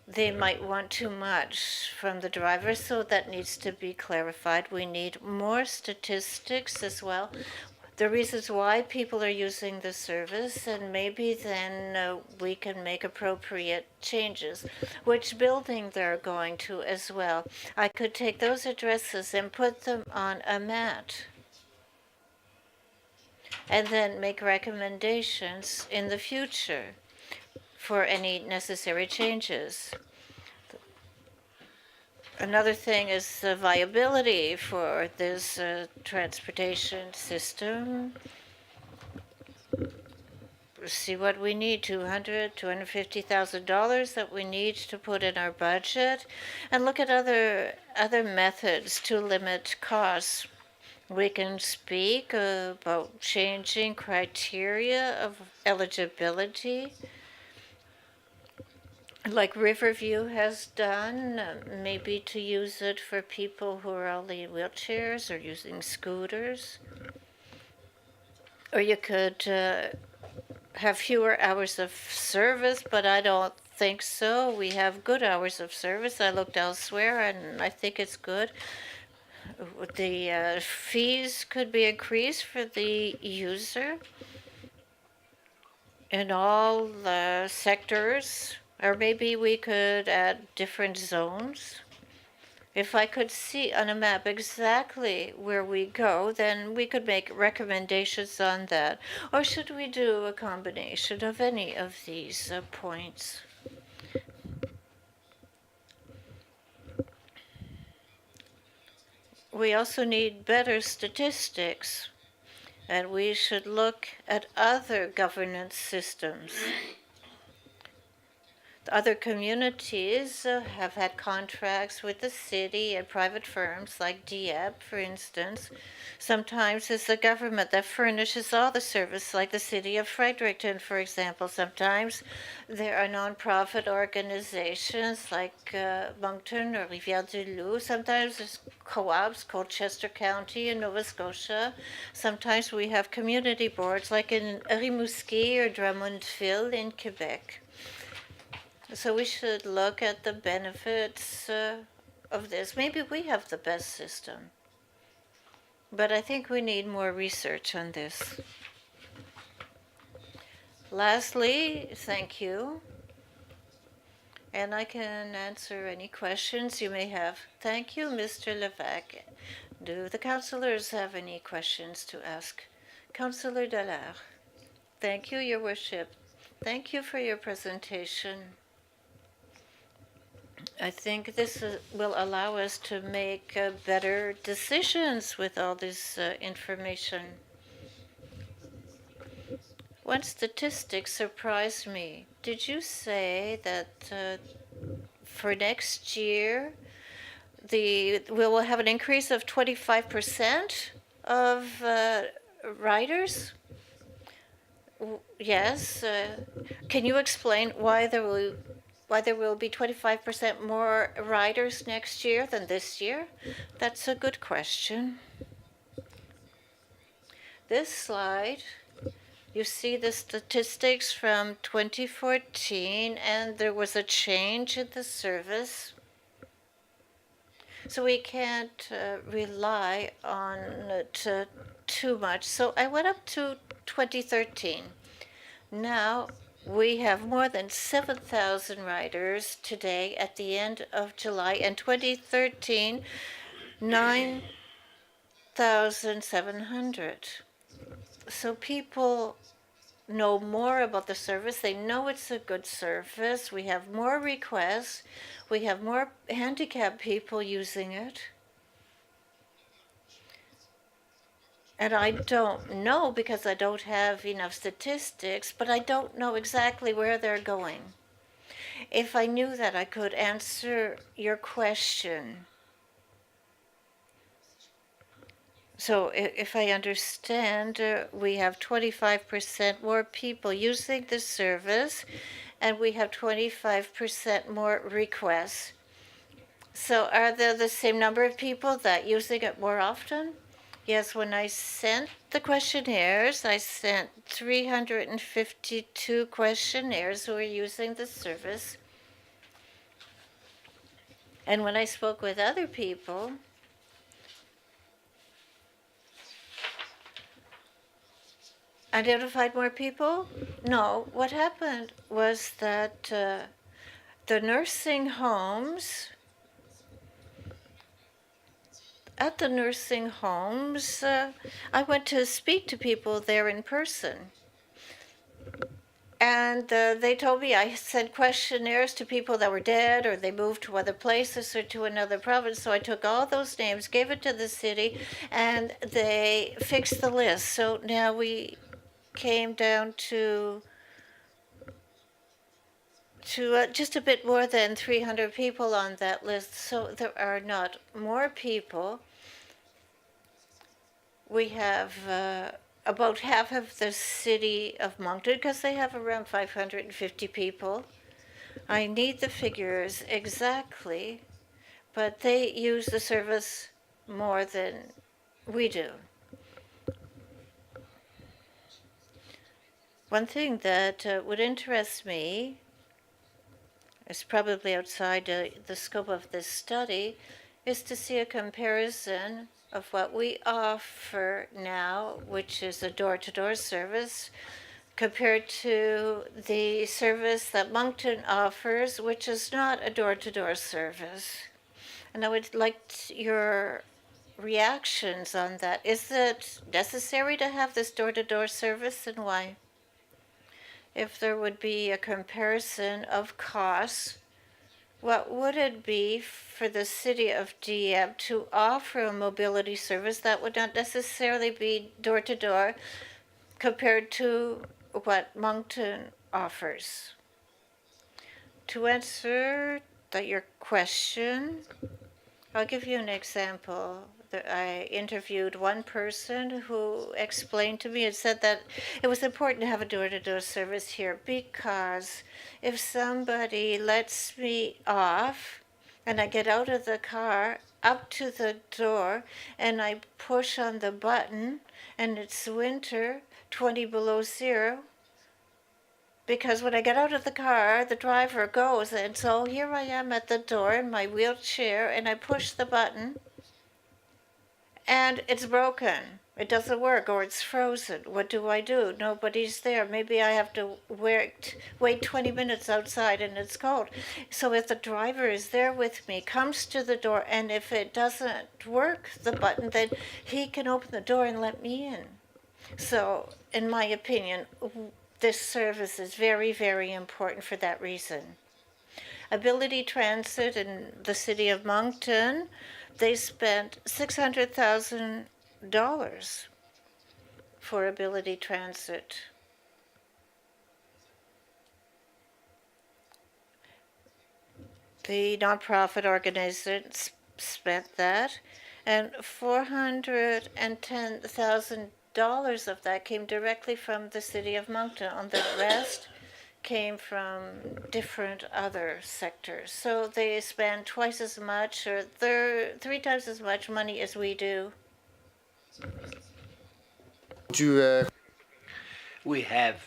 they might want too much from the driver, so that needs to be clarified. We need more statistics as well. The reasons why people are using the service, and maybe then we can make appropriate changes. Which building they're going to as well. I could take those addresses and put them on a mat, and then make recommendations in the future for any necessary changes. Another thing is the viability for this transportation system. See what we need, $250,000 that we need to put in our budget, and look at other methods to limit costs. We can speak about changing criteria of eligibility, like Riverview has done, maybe to use it for people who are only in wheelchairs or using scooters. Or you could have fewer hours of service, but I don't think so. We have good hours of service. I looked elsewhere, and I think it's good. The fees could be increased for the user in all sectors, or maybe we could add different zones. If I could see on a map exactly where we go, then we could make recommendations on that. Or should we do a combination of any of these points? We also need better statistics, and we should look at other governance systems. Other communities have had contracts with the city and private firms like Dieppe, for instance. Sometimes it's the government that furnishes all the service, like the city of Fredericton, for example. Sometimes there are nonprofit organizations like Moncton or Rivière-du-Loup. Sometimes there's co-ops, Colchester County in Nova Scotia. Sometimes we have community boards like in Rimouski or Drummondville in Quebec. So we should look at the benefits of this. Maybe we have the best system, but I think we need more research on this. Lastly, thank you. And I can answer any questions you may have. Thank you, Mr. Levac. Do the councillors have any questions to ask? Councillor Dallaire. Thank you, Your Worship. Thank you for your presentation. I think this will allow us to make better decisions with all this information. One statistic surprised me. Did you say that for next year, we will have an increase of 25% of riders? Yes. Can you explain why there will be 25% more riders next year than this year? That's a good question. This slide, you see the statistics from 2014, and there was a change in the service. So we can't rely on it too much. So I went up to 2013. Now we have more than 7,000 riders today at the end of July, and 2013, 9,700. So people know more about the service. They know it's a good service. We have more requests. We have more handicapped people using it. And I don't know because I don't have enough statistics, but I don't know exactly where they're going. If I knew that, I could answer your question. So if I understand, we have 25% more people using the service, and we have 25% more requests. So are there the same number of people that using it more often? Yes, when I sent the questionnaires, I sent 352 questionnaires who were using the service. And when I spoke with other people, identified more people? No, what happened was that the nursing homes, at the nursing homes, I went to speak to people there in person. And they told me I sent questionnaires to people that were dead or they moved to other places or to another province. So I took all those names, gave it to the city, and they fixed the list. So now we came down to just a bit more than 300 people on that list. So there are not more people. We have about half of the city of Moncton because they have around 550 people. I need the figures exactly, but they use the service more than we do. One thing that would interest me is probably outside the scope of this study is to see a comparison of what we offer now, which is a door-to-door service, compared to the service that Moncton offers, which is not a door-to-door service. And I would like your reactions on that. Is it necessary to have this door-to-door service, and why? If there would be a comparison of costs, what would it be for the city of Dieppe to offer a mobility service that would not necessarily be door-to-door compared to what Moncton offers? To answer your question, I'll give you an example. I interviewed one person who explained to me and said that it was important to have a door-to-door service here because if somebody lets me off and I get out of the car up to the door and I push on the button and it's winter, 20 below zero, because when I get out of the car, the driver goes, and so here I am at the door in my wheelchair, and I push the button, and it's broken. It doesn't work, or it's frozen. What do I do? Nobody's there. Maybe I have to wait 20 minutes outside, and it's cold. So if the driver is there with me, comes to the door, and if it doesn't work, the button, then he can open the door and let me in. So, in my opinion, this service is very, very important for that reason. Ability Transit in the city of Moncton, they spent $600,000 for Ability Transit. The nonprofit organization spent that, and $410,000 of that came directly from the city of Moncton. On the rest came from different other sectors. So they spend twice as much or three times as much money as we do. We have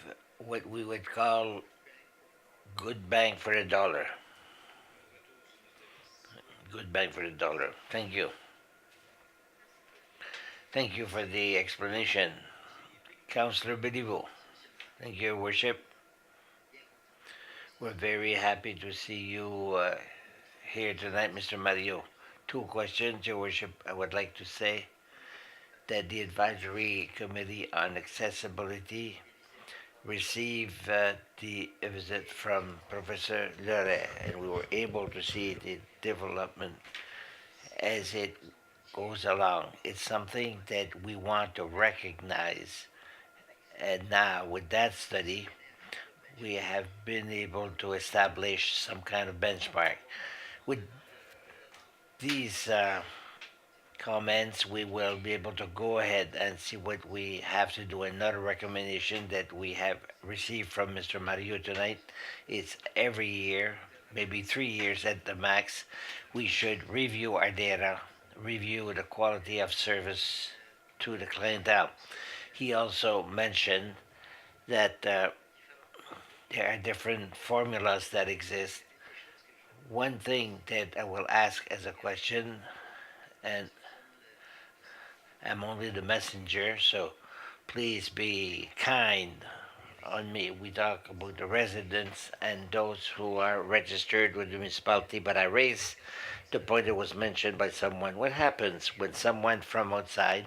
what we would call good bang for the dollar. Good bang for the dollar. Thank you. Thank you for the explanation. Councillor Bedivo. Thank you, Your Worship. We're very happy to see you here tonight, Mr. Mario. Two questions, Your Worship. I would like to say that the Advisory Committee on Accessibility received the visit from Professor Lure, and we were able to see the development as it goes along. It's something that we want to recognize. And now, with that study, we have been able to establish some kind of benchmark. With these comments, we will be able to go ahead and see what we have to do. Another recommendation that we have received from Mr. Mario tonight is every year, maybe 3 years at the max, we should review our data, review the quality of service to the clientele. He also mentioned that there are different formulas that exist. One thing that I will ask as a question, and I'm only the messenger, so please be kind on me. We talk about the residents and those who are registered with the municipality, but I raised the point that was mentioned by someone. What happens when someone from outside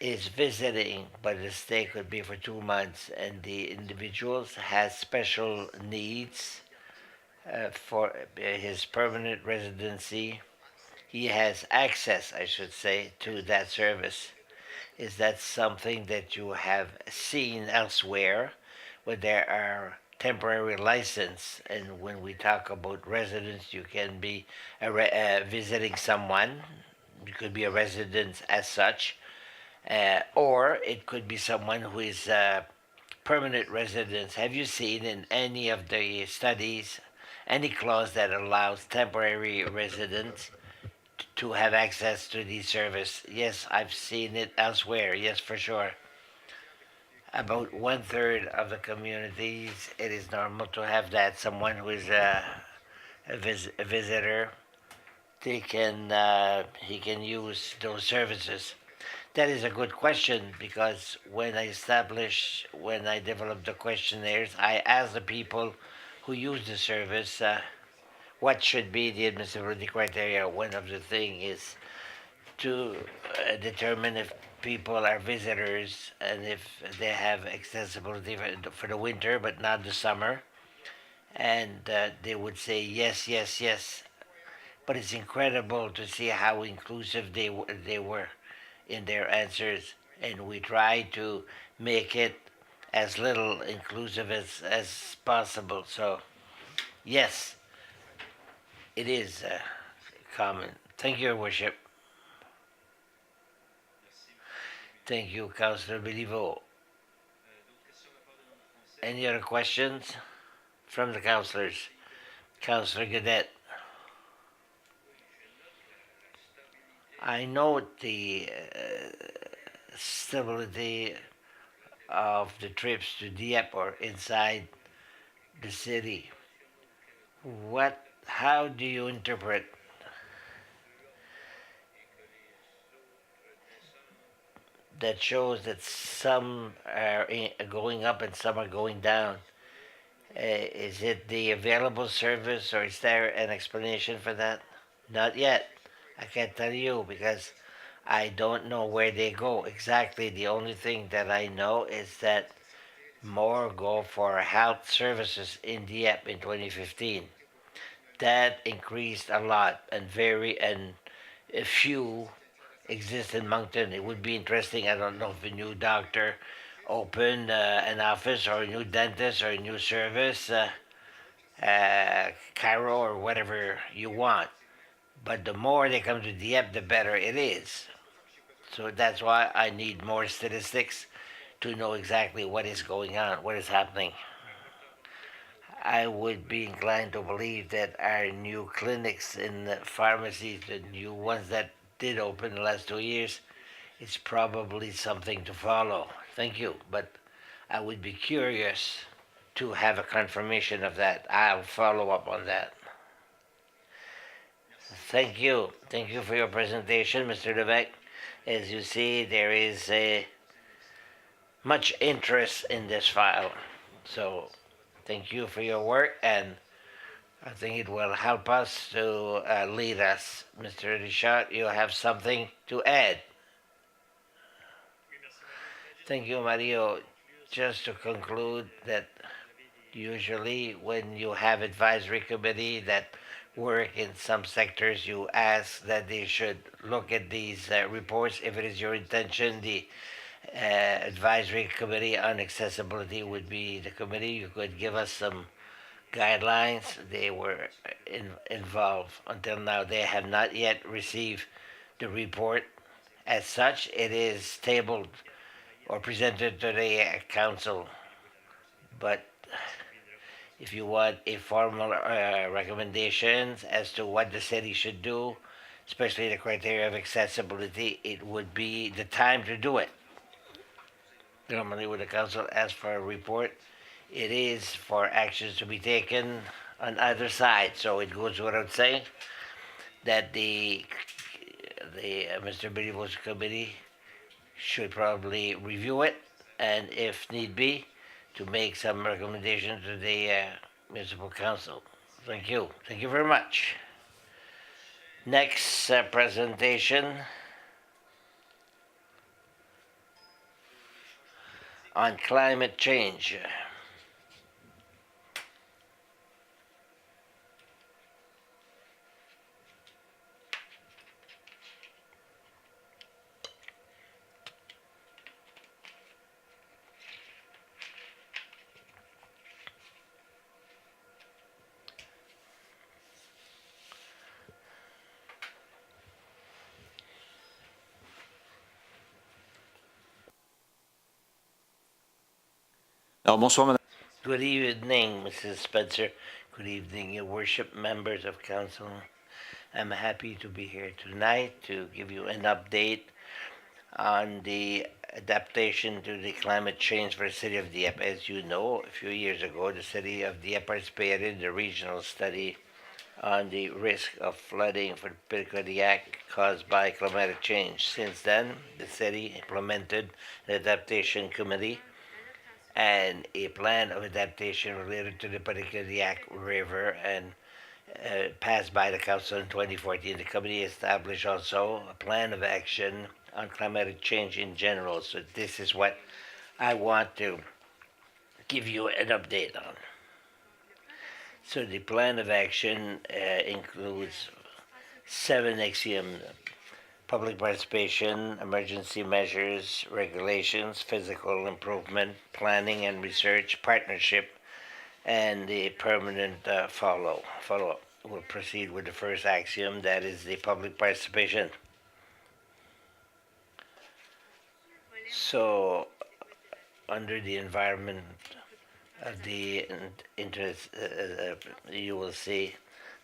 is visiting, but the stay could be for 2 months, and the individuals has special needs for his permanent residency. He has access, I should say, to that service. Is that something that you have seen elsewhere, where there are temporary license? And when we talk about residence, you can be visiting someone. You could be a resident as such, or it could be someone who is permanent residence. Have you seen in any of the studies any clause that allows temporary residents to have access to the service? Yes, I've seen it elsewhere. Yes, for sure. About 1/3 of the communities, it is normal to have that. Someone who is a visitor, he can use those services. That is a good question, because when I developed the questionnaires, I asked the people who use the service what should be the admissibility criteria. One of the things is to determine if people are visitors and if they have accessibility for the winter but not the summer. And they would say yes, yes, yes. But it's incredible to see how inclusive they were in their answers, and we try to make it as little inclusive as possible. So, yes, it is common. Thank you, Your Worship. Thank you, Councillor Béliveau. Any other questions from the councillors? Councillor Gadet. I note the stability of the trips to Dieppe or inside the city. How do you interpret that shows that some are going up and some are going down? Is it the available service, or is there an explanation for that? Not yet. I can't tell you because I don't know where they go exactly. The only thing that I know is that more go for health services in Dieppe in 2015. That increased a lot, and a few exist in Moncton. It would be interesting. I don't know if a new doctor open an office, or a new dentist, or a new service, Cairo, or whatever you want. But the more they come to Dieppe, the better it is. So that's why I need more statistics to know exactly what is going on, what is happening. I would be inclined to believe that our new clinics in the pharmacies, the new ones that did open in the last 2 years, it's probably something to follow. Thank you. But I would be curious to have a confirmation of that. I'll follow up on that. Thank you. Thank you for your presentation, Mr. Levesque. As you see, there is much interest in this file. So thank you for your work, and I think it will help us to lead us. Mr. Richard, you have something to add? Thank you, Mario. Just to conclude that usually when you have advisory committee that work in some sectors, you ask that they should look at these reports. If it is your intention, the advisory committee on accessibility would be the committee. You could give us some guidelines. They were involved until now. They have not yet received the report. As such, it is tabled or presented to the council. But if you want a formal recommendations as to what the city should do, especially the criteria of accessibility, it would be the time to do it. Normally, when the council asks for a report, it is for actions to be taken on either side. So it goes without saying that the Mr. Béliveau's committee should probably review it, and if need be, to make some recommendations to the municipal council. Thank you. Thank you very much. Next presentation. on climate change. Alors bonsoir, madame. Good evening, Mrs. Spencer. Good evening, your worship, members of council. I'm happy to be here tonight to give you an update on the adaptation to the climate change for the city of Dieppe. As you know, a few years ago, the city of Dieppe participated in a regional study on the risk of flooding for Dieppe caused by climatic change. Since then, the city implemented an adaptation committee and a plan of adaptation related to the Dieppe River and passed by the council in 2014. The committee established also a plan of action on climatic change in general. So this is what I want to give you an update on. So the plan of action includes 7 axioms: public participation, emergency measures, regulations, physical improvement, planning and research, partnership, and the permanent follow-up. We'll proceed with the first axiom, that is the public participation. So, under the environment of the interest, you will see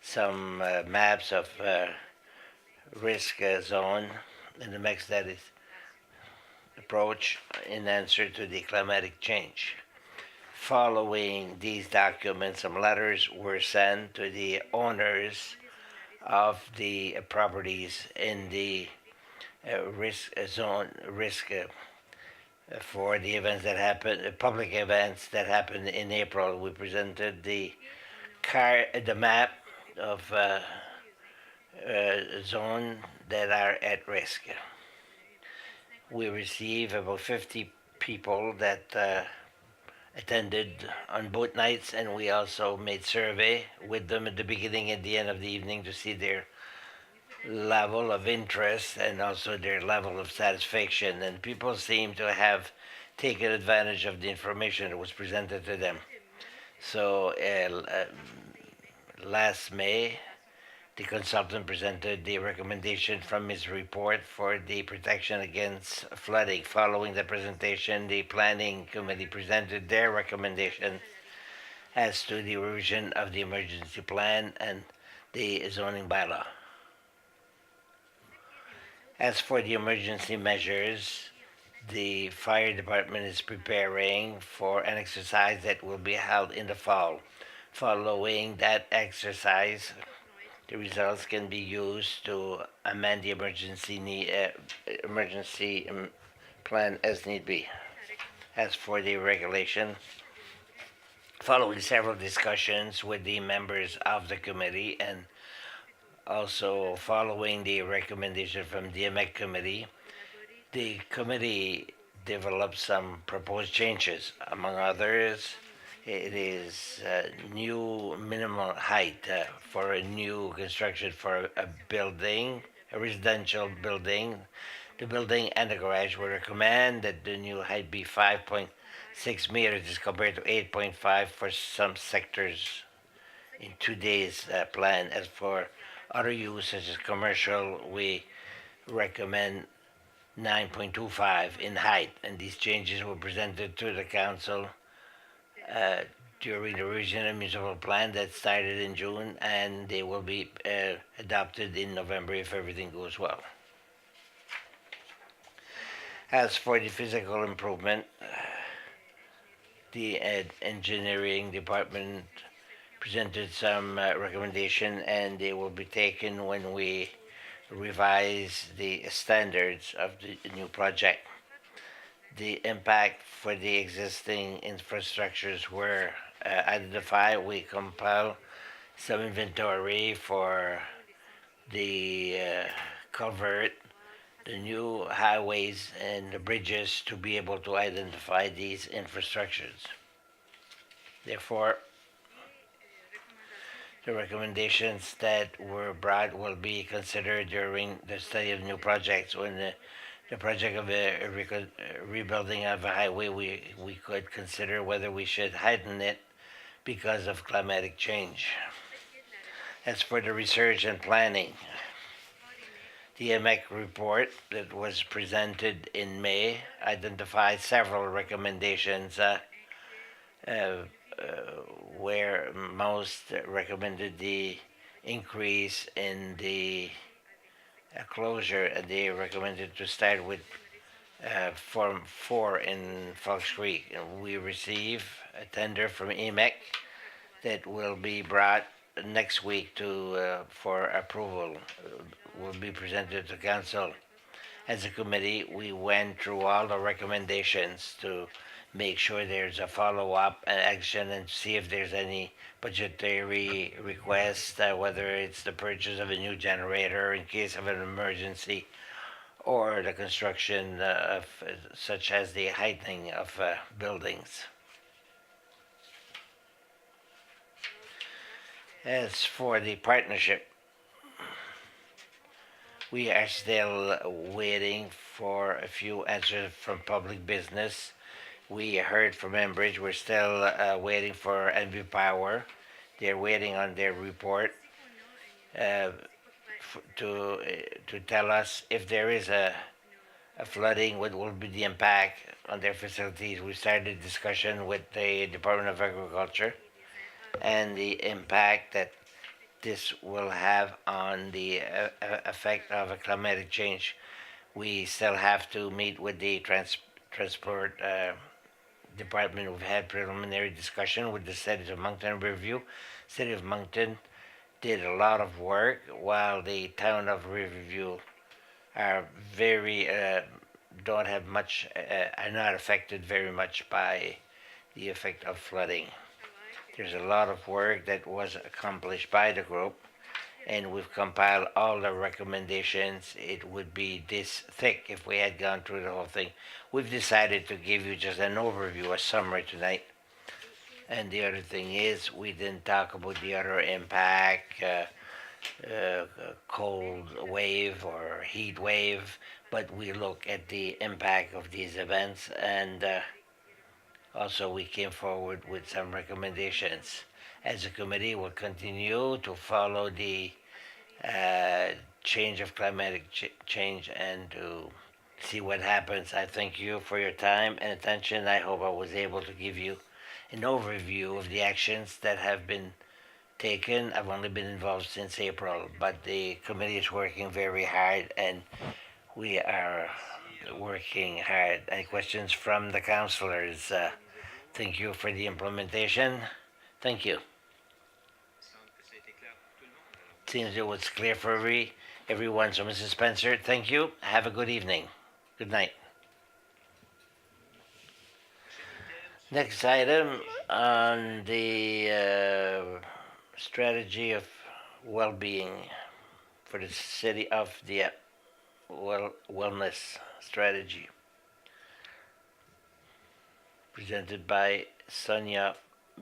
some maps of risk zone in the mix that is approach in answer to the climatic change. Following these documents, some letters were sent to the owners of the properties in the risk zone, for the events that happened, public events that happened in April. We presented the map of zone that are at risk. We received about 50 people that attended on both nights, and we also made survey with them at the beginning and the end of the evening to see their level of interest and also their level of satisfaction. And people seem to have taken advantage of the information that was presented to them. So last May, the consultant presented the recommendation from his report for the protection against flooding. Following the presentation, the planning committee presented their recommendation as to the revision of the emergency plan and the zoning bylaw. As for the emergency measures, the fire department is preparing for an exercise that will be held in the fall. Following that exercise, the results can be used to amend the emergency plan as need be. As for the regulation, following several discussions with the members of the committee and also following the recommendation from the EMEC committee, the committee developed some proposed changes. Among others, it is new minimum height for a new construction for a building, a residential building. The building and the garage will recommend that the new height be 5.6 meters as compared to 8.5 for some sectors in today's plan. As for other use such as commercial, we recommend 9.25 in height, and these changes were presented to the council during the regional municipal plan that started in June, and they will be adopted in November if everything goes well. As for the physical improvement, the engineering department presented some recommendation, and they will be taken when we revise the standards of the new project. The impact for the existing infrastructures were identified. We compile some inventory for the culvert the new highways and the bridges to be able to identify these infrastructures. Therefore, the recommendations that were brought will be considered during the study of new projects. When the project of rebuilding of a highway, we could consider whether we should heighten it because of climatic change. As for the research and planning, the EMEC report that was presented in May identified several recommendations where most recommended the increase in the closure, and they recommended to start with Form 4 in Fox Creek. And we receive a tender from EMEC that will be brought next week for approval. Will be presented to council. As a committee, we went through all the recommendations to make sure there's a follow-up and action and see if there's any budgetary requests, whether it's the purchase of a new generator in case of an emergency or the construction of such as the heightening of buildings. As for the partnership, we are still waiting for a few answers from public business. We heard from Enbridge. We're still waiting for NV Power. They're waiting on their report to tell us if there is a flooding, what will be the impact on their facilities. We started discussion with the Department of Agriculture and the impact that this will have on the effect of a climatic change. We still have to meet with the transport department. We've had preliminary discussion with the City of Moncton review. City of Moncton did a lot of work, while the town of Riverview are very don't have much are not affected very much by the effect of flooding. There's a lot of work that was accomplished by the group, and we've compiled all the recommendations. It would be this thick if we had gone through the whole thing. We've decided to give you just an overview, a summary tonight. And the other thing is, we didn't talk about the other impact, cold wave or heat wave, but we look at the impact of these events, and also we came forward with some recommendations. As a committee, we'll continue to follow the change of climatic change and to see what happens. I thank you for your time and attention. I hope I was able to give you an overview of the actions that have been taken. I've only been involved since April, but the committee is working very hard, and we are working hard. Any questions from the councillors? Thank you for the implementation. Thank you. Seems it was clear for everyone. So, Mrs. Spencer, thank you. Have a good evening. Good night. Next item on the strategy of well-being for the city of Dieppe, wellness strategy, presented by Sonia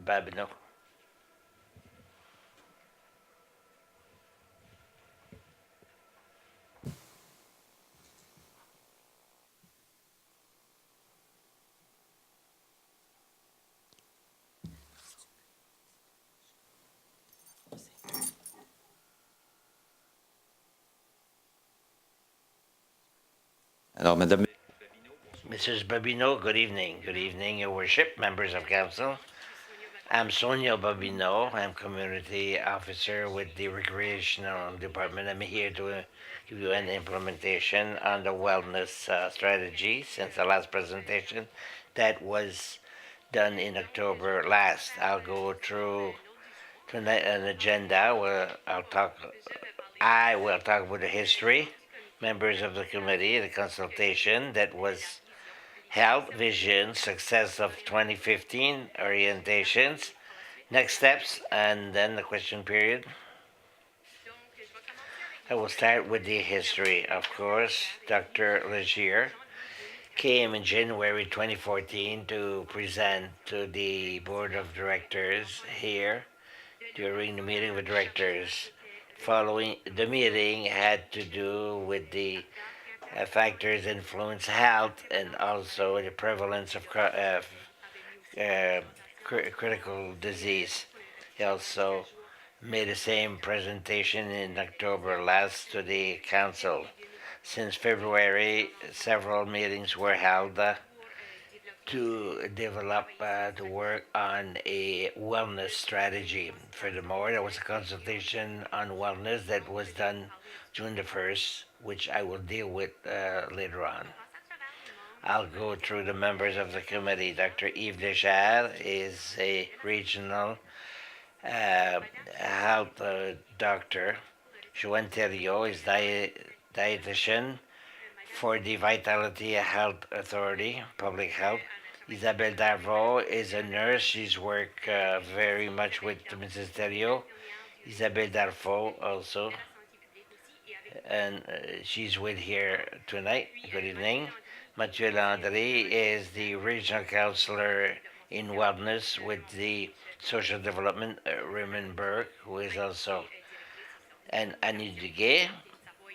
Babineau. Alors, Madame, Mrs. Babineau, good evening. Good evening, Your Worship, members of council. I'm Sonia Babineau. I'm community officer with the recreational department. I'm here to give you an implementation on the wellness strategy since the last presentation that was done in October last. I'll go through tonight an agenda where I will talk about the history, members of the committee, the consultation that was held, vision, success of 2015, orientations, next steps, and then the question period. I will start with the history. Of course, Dr. Legier came in January 2014 to present to the board of directors here during the meeting of directors. Following the meeting had to do with the factors influence health and also the prevalence of critical disease. He also made the same presentation in October last to the council. Since February, several meetings were held to develop to work on a wellness strategy. Furthermore, there was a consultation on wellness that was done June the 1st, which I will deal with later on. I'll go through the members of the committee. Dr. Yves Deschard is a regional health doctor. Joanne Thériault is dietitian for the Vitality Health Authority, Public Health. Isabelle Darvaux is a nurse. She's worked very much with Mrs. Thériault. Isabelle Darvaux also, and she's with here tonight. Good evening. Mathieu Landry is the regional counselor in wellness with the social development, Raymond Burke, who is also, and Annie Duguay.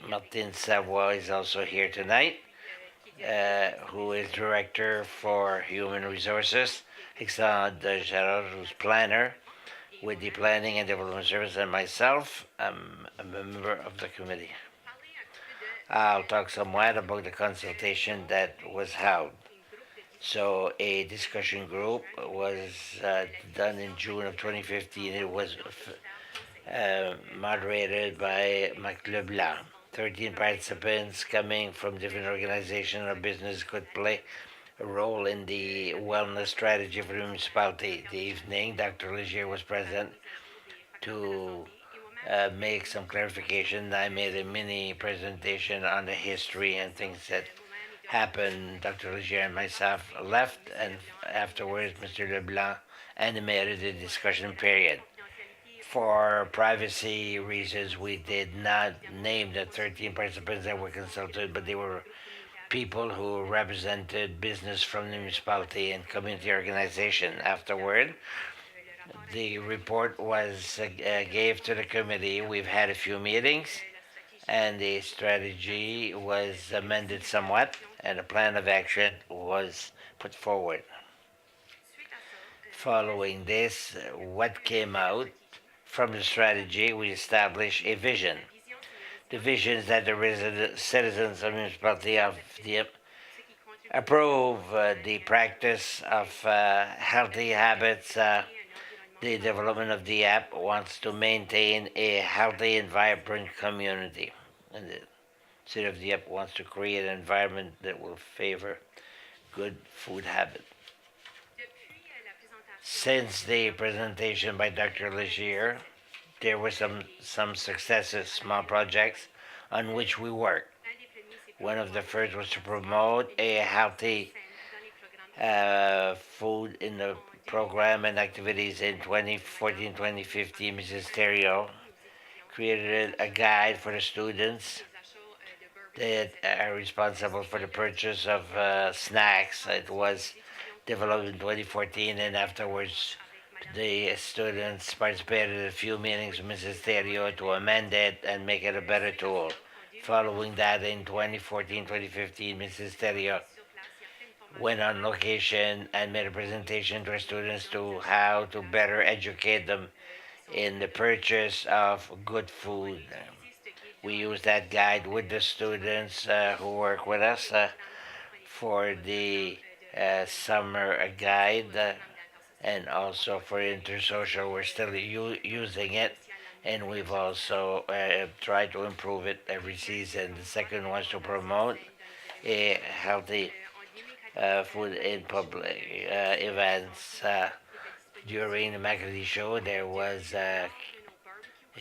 Martin Savoie is also here tonight, who is director for human resources. Alexandre Gerard, who's planner with the Planning and Development Service, and myself, I'm a member of the committee. I'll talk somewhat about the consultation that was held. So a discussion group was done in June of 2015. It was moderated by Marc Leblanc. 13 participants coming from different organizations or business could play a role in the wellness strategy for the municipality. The evening, Dr. Legier was present to make some clarification. I made a mini presentation on the history and things that happened. Dr. Legier and myself left, and afterwards, Mr. Leblanc animated the discussion period. For privacy reasons, we did not name the 13 participants that were consulted, but they were people who represented business from the municipality and community organization. Afterward, the report was gave to the committee. We've had a few meetings, and the strategy was amended somewhat, and a plan of action was put forward. Following this, what came out from the strategy, we established a vision. The vision is that the citizens of the municipality of Dieppe approve the practice of healthy habits. The development of Dieppe wants to maintain a healthy and vibrant community. And the city of Dieppe wants to create an environment that will favor good food habits. Since the presentation by Dr. Legier, there were some successes, small projects on which we worked. One of the first was to promote a healthy food in the program and activities in 2014-2015. Mrs. Thériault created a guide for the students that are responsible for the purchase of snacks. It was developed in 2014, and afterwards the students participated in a few meetings with Mrs. Thériault to amend it and make it a better tool. Following that, in 2014-2015, Mrs. Thériault went on location and made a presentation to our students to how to better educate them in the purchase of good food. We use that guide with the students who work with us for the summer guide and also for intersocial. We're still using it, and we've also tried to improve it every season. The second was to promote a healthy food in public events. During the Macadie show, there was a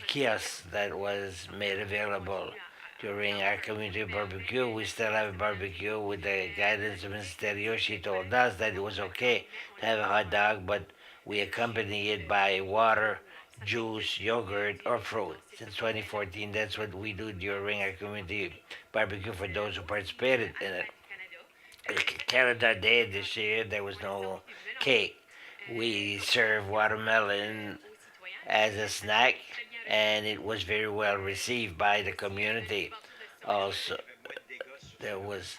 kiosk that was made available. During our community barbecue, we still have a barbecue with the guidance of Mrs. Thériault. She told us that it was okay to have a hot dog, but we accompany it by water, juice, yogurt, or fruit. Since 2014, that's what we do during our community barbecue for those who participated in it. Canada Day this year, there was no cake. We served watermelon as a snack, and it was very well received by the community. Also, there was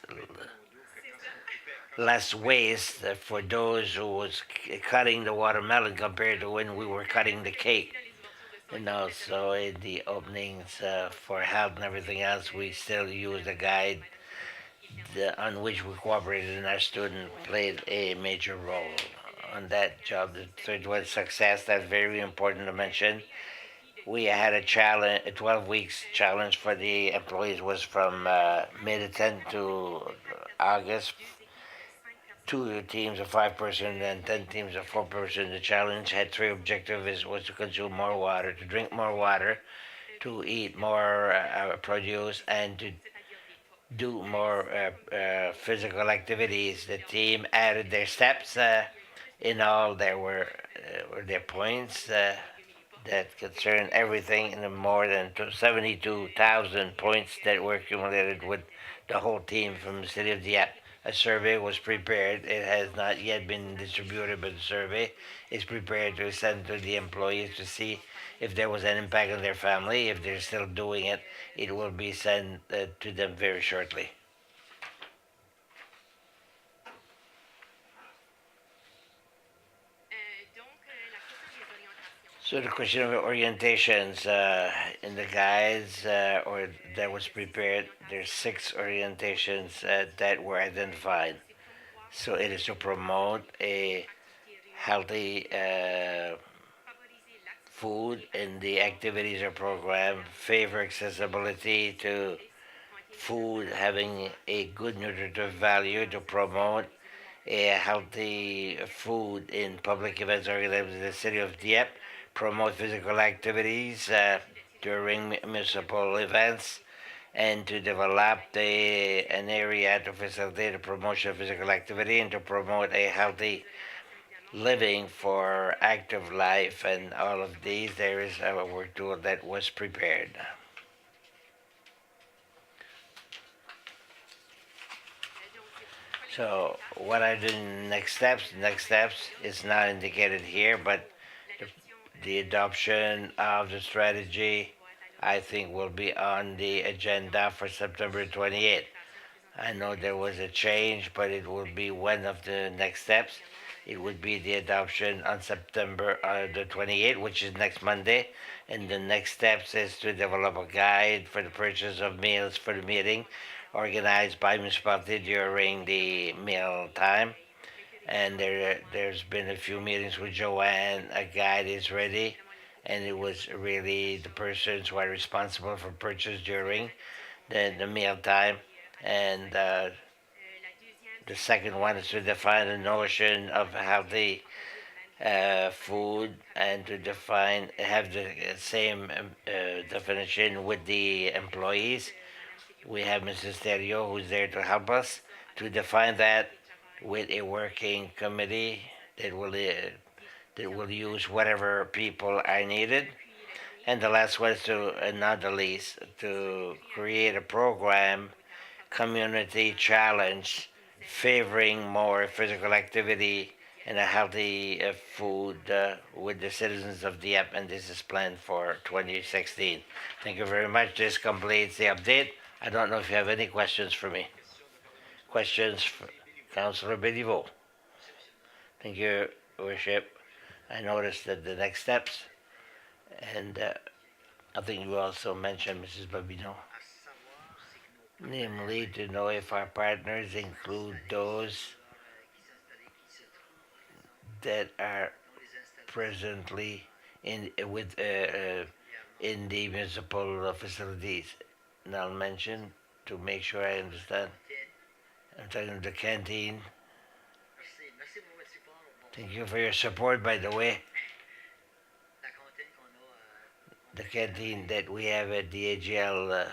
less waste for those who was cutting the watermelon compared to when we were cutting the cake. And also in the openings for health and everything else, we still use a guide on which we cooperated, and our student played a major role on that job. The third was success. That's very important to mention. We had a challenge, a 12 weeks challenge for the employees was from May the 10th to August. Two teams of 5 person and 10 teams of 4 person. The challenge had three objectives: was to consume more water, to drink more water, to eat more produce, and to do more physical activities. The team added their steps. In all, there were their points that concern everything in the more than 72,000 points that were accumulated with the whole team from the city of Dieppe. A survey was prepared. It has not yet been distributed, but the survey is prepared to send to the employees to see if there was an impact on their family. If they're still doing it, it will be sent to them very shortly. So the question of orientations in the guides or that was prepared, there's 6 orientations that were identified. So it is to promote a healthy food in the activities or program, favor accessibility to food having a good nutritive value, to promote a healthy food in public events organized in the city of Dieppe, promote physical activities during municipal events, and to develop an area to facilitate the promotion of physical activity and to promote a healthy living for active life. And all of these, there is a work tool that was prepared. So what are the next steps? The next steps is not indicated here, but the adoption of the strategy, I think, will be on the agenda for September 28th. I know there was a change, but it will be one of the next steps. It would be the adoption on September the 28th, which is next Monday. And the next steps is to develop a guide for the purchase of meals for the meeting organized by municipality during the meal time. And there's been a few meetings with Joanne. A guide is ready, and it was really the persons who are responsible for purchase during the meal time. And the second one is to define the notion of healthy food and to have the same definition with the employees. We have Mrs. Terio who's there to help us to define that with a working committee that will use whatever people are needed. And the last one is to, and not the least, to create a program, community challenge, favoring more physical activity and a healthy food with the citizens of Dieppe, and this is planned for 2016. Thank you very much. This completes the update. I don't know if you have any questions for me. Questions for Councillor Bedivo? Thank you, Worship. I noticed that the next steps, and I think you also mentioned, Mrs. Babino, namely to know if our partners include those that are presently in the municipal facilities. And I'll mention to make sure I understand. I'm talking about the canteen. Thank you for your support, by the way. The canteen that we have at the AGL,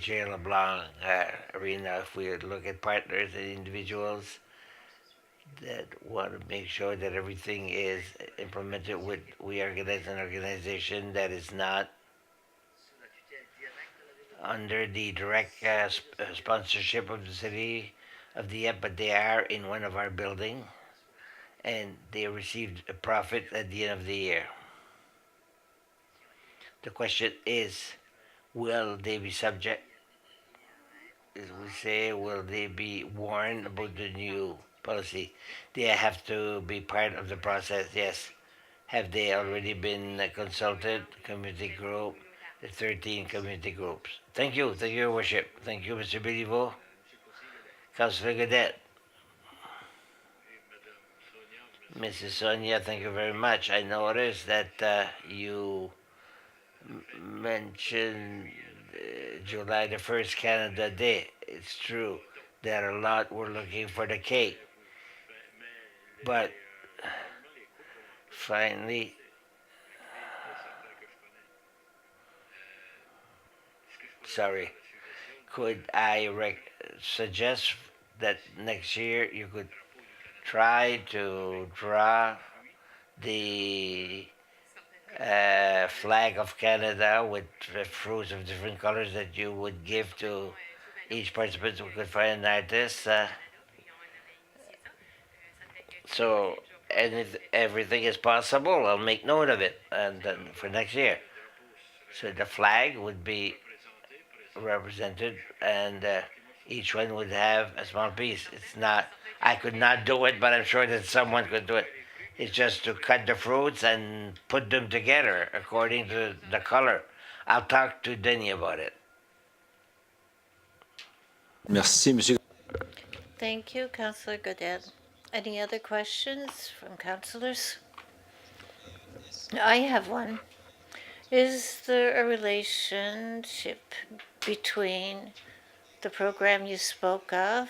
J. LeBlanc Arena, if we look at partners and individuals, that want to make sure that everything is implemented with We Organize, an organization that is not under the direct sponsorship of the city of Dieppe, but they are in one of our buildings, and they received a profit at the end of the year. The question is, will they be subject, as we say, will they be warned about the new policy? They have to be part of the process, yes. Have they already been consulted, community group, the 13 community groups? Thank you, Your Worship. Thank you, Mr. Bilivo. Councilor Gadet. Mrs. Sonia, thank you very much. I noticed that you mentioned July the 1st, Canada Day. It's true that a lot were looking for the cake. But finally, sorry, could I suggest that next year you could try to draw the flag of Canada with fruits of different colors that you would give to each participant. We could find an artist. So, and if everything is possible, I'll make note of it, and then for next year. So the flag would be represented, and each one would have a small piece. It's not. I could not do it, but I'm sure that someone could do it. It's just to cut the fruits and put them together according to the color. I'll talk to Denny about it. Merci, Monsieur. Thank you, Councillor Godet. Any other questions from councillors? I have one. Is there a relationship between the program you spoke of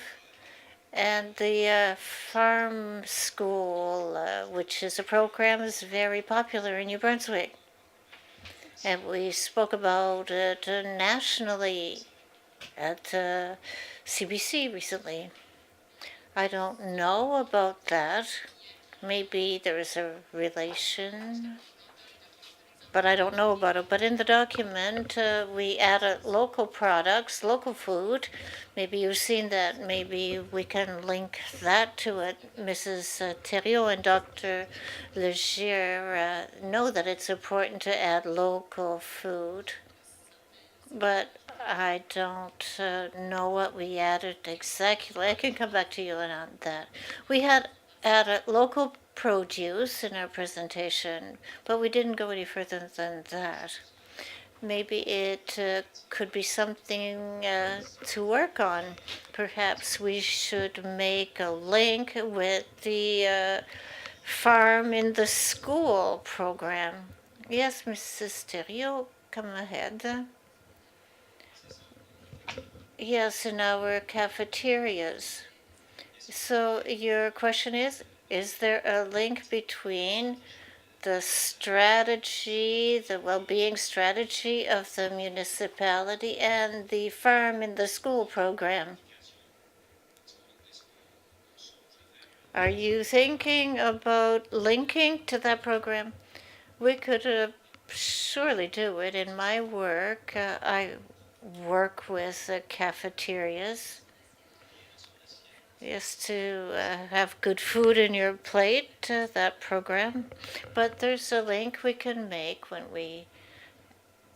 and the farm school, which is a program that's very popular in New Brunswick? And we spoke about it nationally at CBC recently. I don't know about that. Maybe there is a relation, but I don't know about it. But in the document, we added local products, local food. Maybe you've seen that. Maybe we can link that to it. Mrs. Theriault and Dr. Legier know that it's important to add local food. But I don't know what we added exactly. I can come back to you on that. We had added local produce in our presentation, but we didn't go any further than that. Maybe it could be something to work on. Perhaps we should make a link with the farm in the school program. Yes, Mrs. Theriault, come ahead. Yes, in our cafeterias. So your question is there a link between the strategy, the well-being strategy of the municipality and the farm in the school program? Are you thinking about linking to that program? We could surely do it. In my work, I work with cafeterias. Yes, to have good food in your plate, that program. But there's a link we can make when we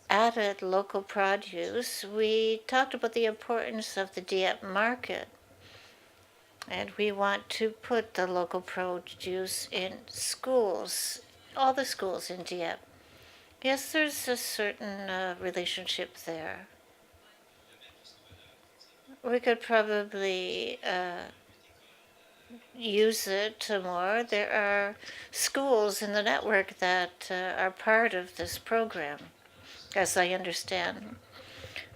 added local produce. We talked about the importance of the Dieppe market. And we want to put the local produce in schools, all the schools in Dieppe. Yes, there's a certain relationship there. We could probably use it more. There are schools in the network that are part of this program, as I understand.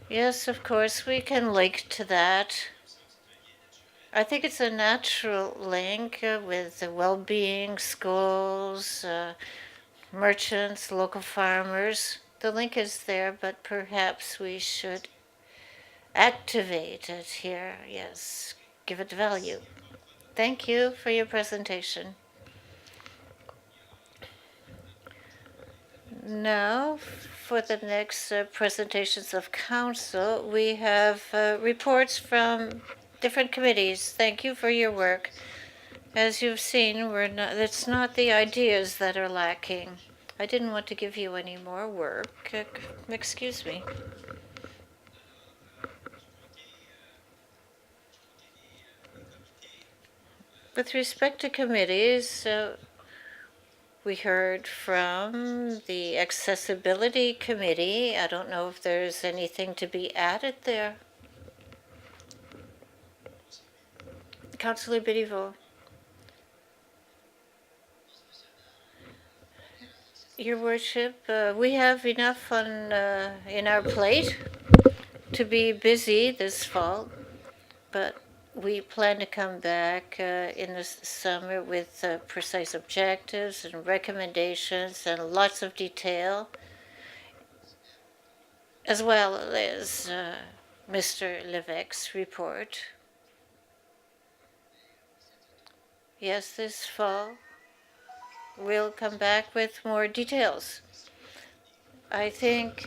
Yes, of course, we can link to that. I think it's a natural link with the well-being, schools, merchants, local farmers. The link is there, but perhaps we should activate it here. Yes, give it value. Thank you for your presentation. Now, for the next presentations of council, we have reports from different committees. Thank you for your work. As you've seen, it's not the ideas that are lacking. I didn't want to give you any more work. Excuse me. With respect to committees, we heard from the Accessibility Committee. I don't know if there's anything to be added there. Councillor Béliveau. Your Worship, we have enough in our plate to be busy this fall, but we plan to come back in the summer with precise objectives and recommendations and lots of detail, as well as Mr. Levesque's report. Yes, this fall we'll come back with more details. I think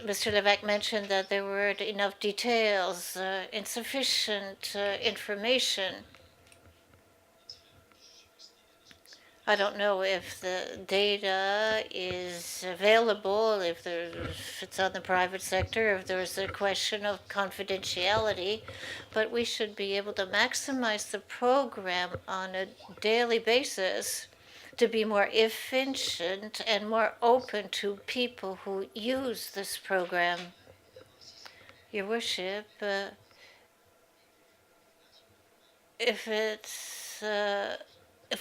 Mr. Levesque mentioned that there weren't enough details, insufficient information. I don't know if the data is available, if it's on the private sector, if there's a question of confidentiality, but we should be able to maximize the program on a daily basis to be more efficient and more open to people who use this program. Your Worship, if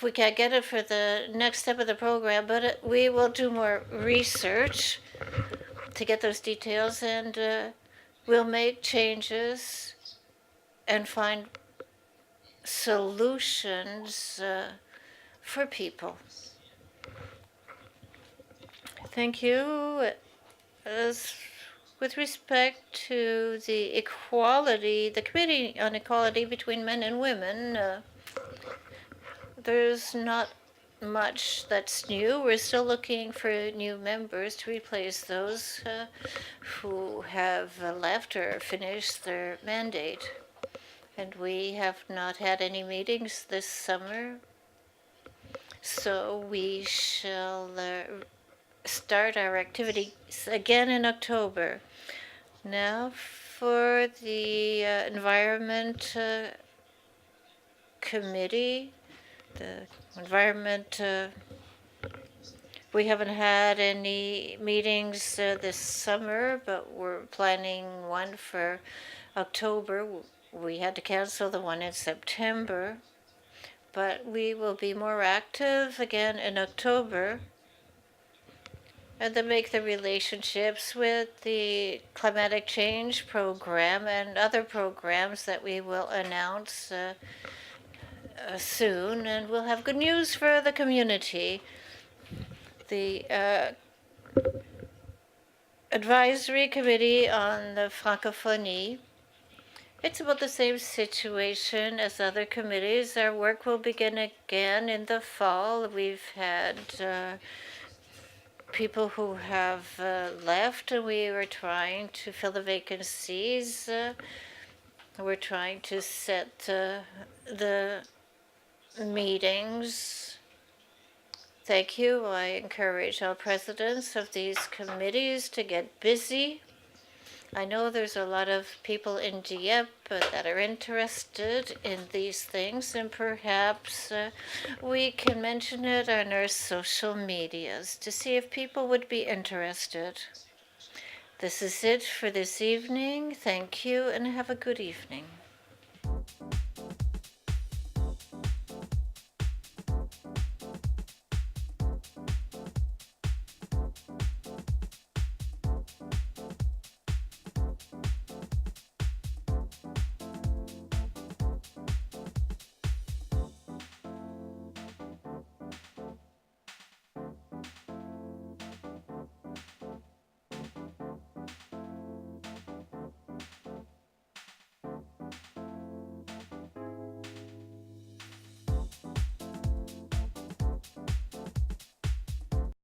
we can't get it for the next step of the program, but we will do more research to get those details, and we'll make changes and find solutions for people. Thank you. With respect to the equality, the Committee on Equality between Men and Women, there's not much that's new. We're still looking for new members to replace those who have left or finished their mandate. And we have not had any meetings this summer, so we shall start our activities again in October. Now for the Environment Committee, the Environment, we haven't had any meetings this summer, but we're planning one for October. We had to cancel the one in September, but we will be more active again in October, and then make the relationships with the climatic change program and other programs that we will announce soon, and we'll have good news for the community. The Advisory Committee on the Francophonie, it's about the same situation as other committees. Our work will begin again in the fall. We've had people who have left, and we were trying to fill the vacancies. We're trying to set the meetings. Thank you. I encourage all presidents of these committees to get busy. I know there's a lot of people in Dieppe that are interested in these things, and perhaps we can mention it on our social medias to see if people would be interested. This is it for this evening. Thank you, and have a good evening.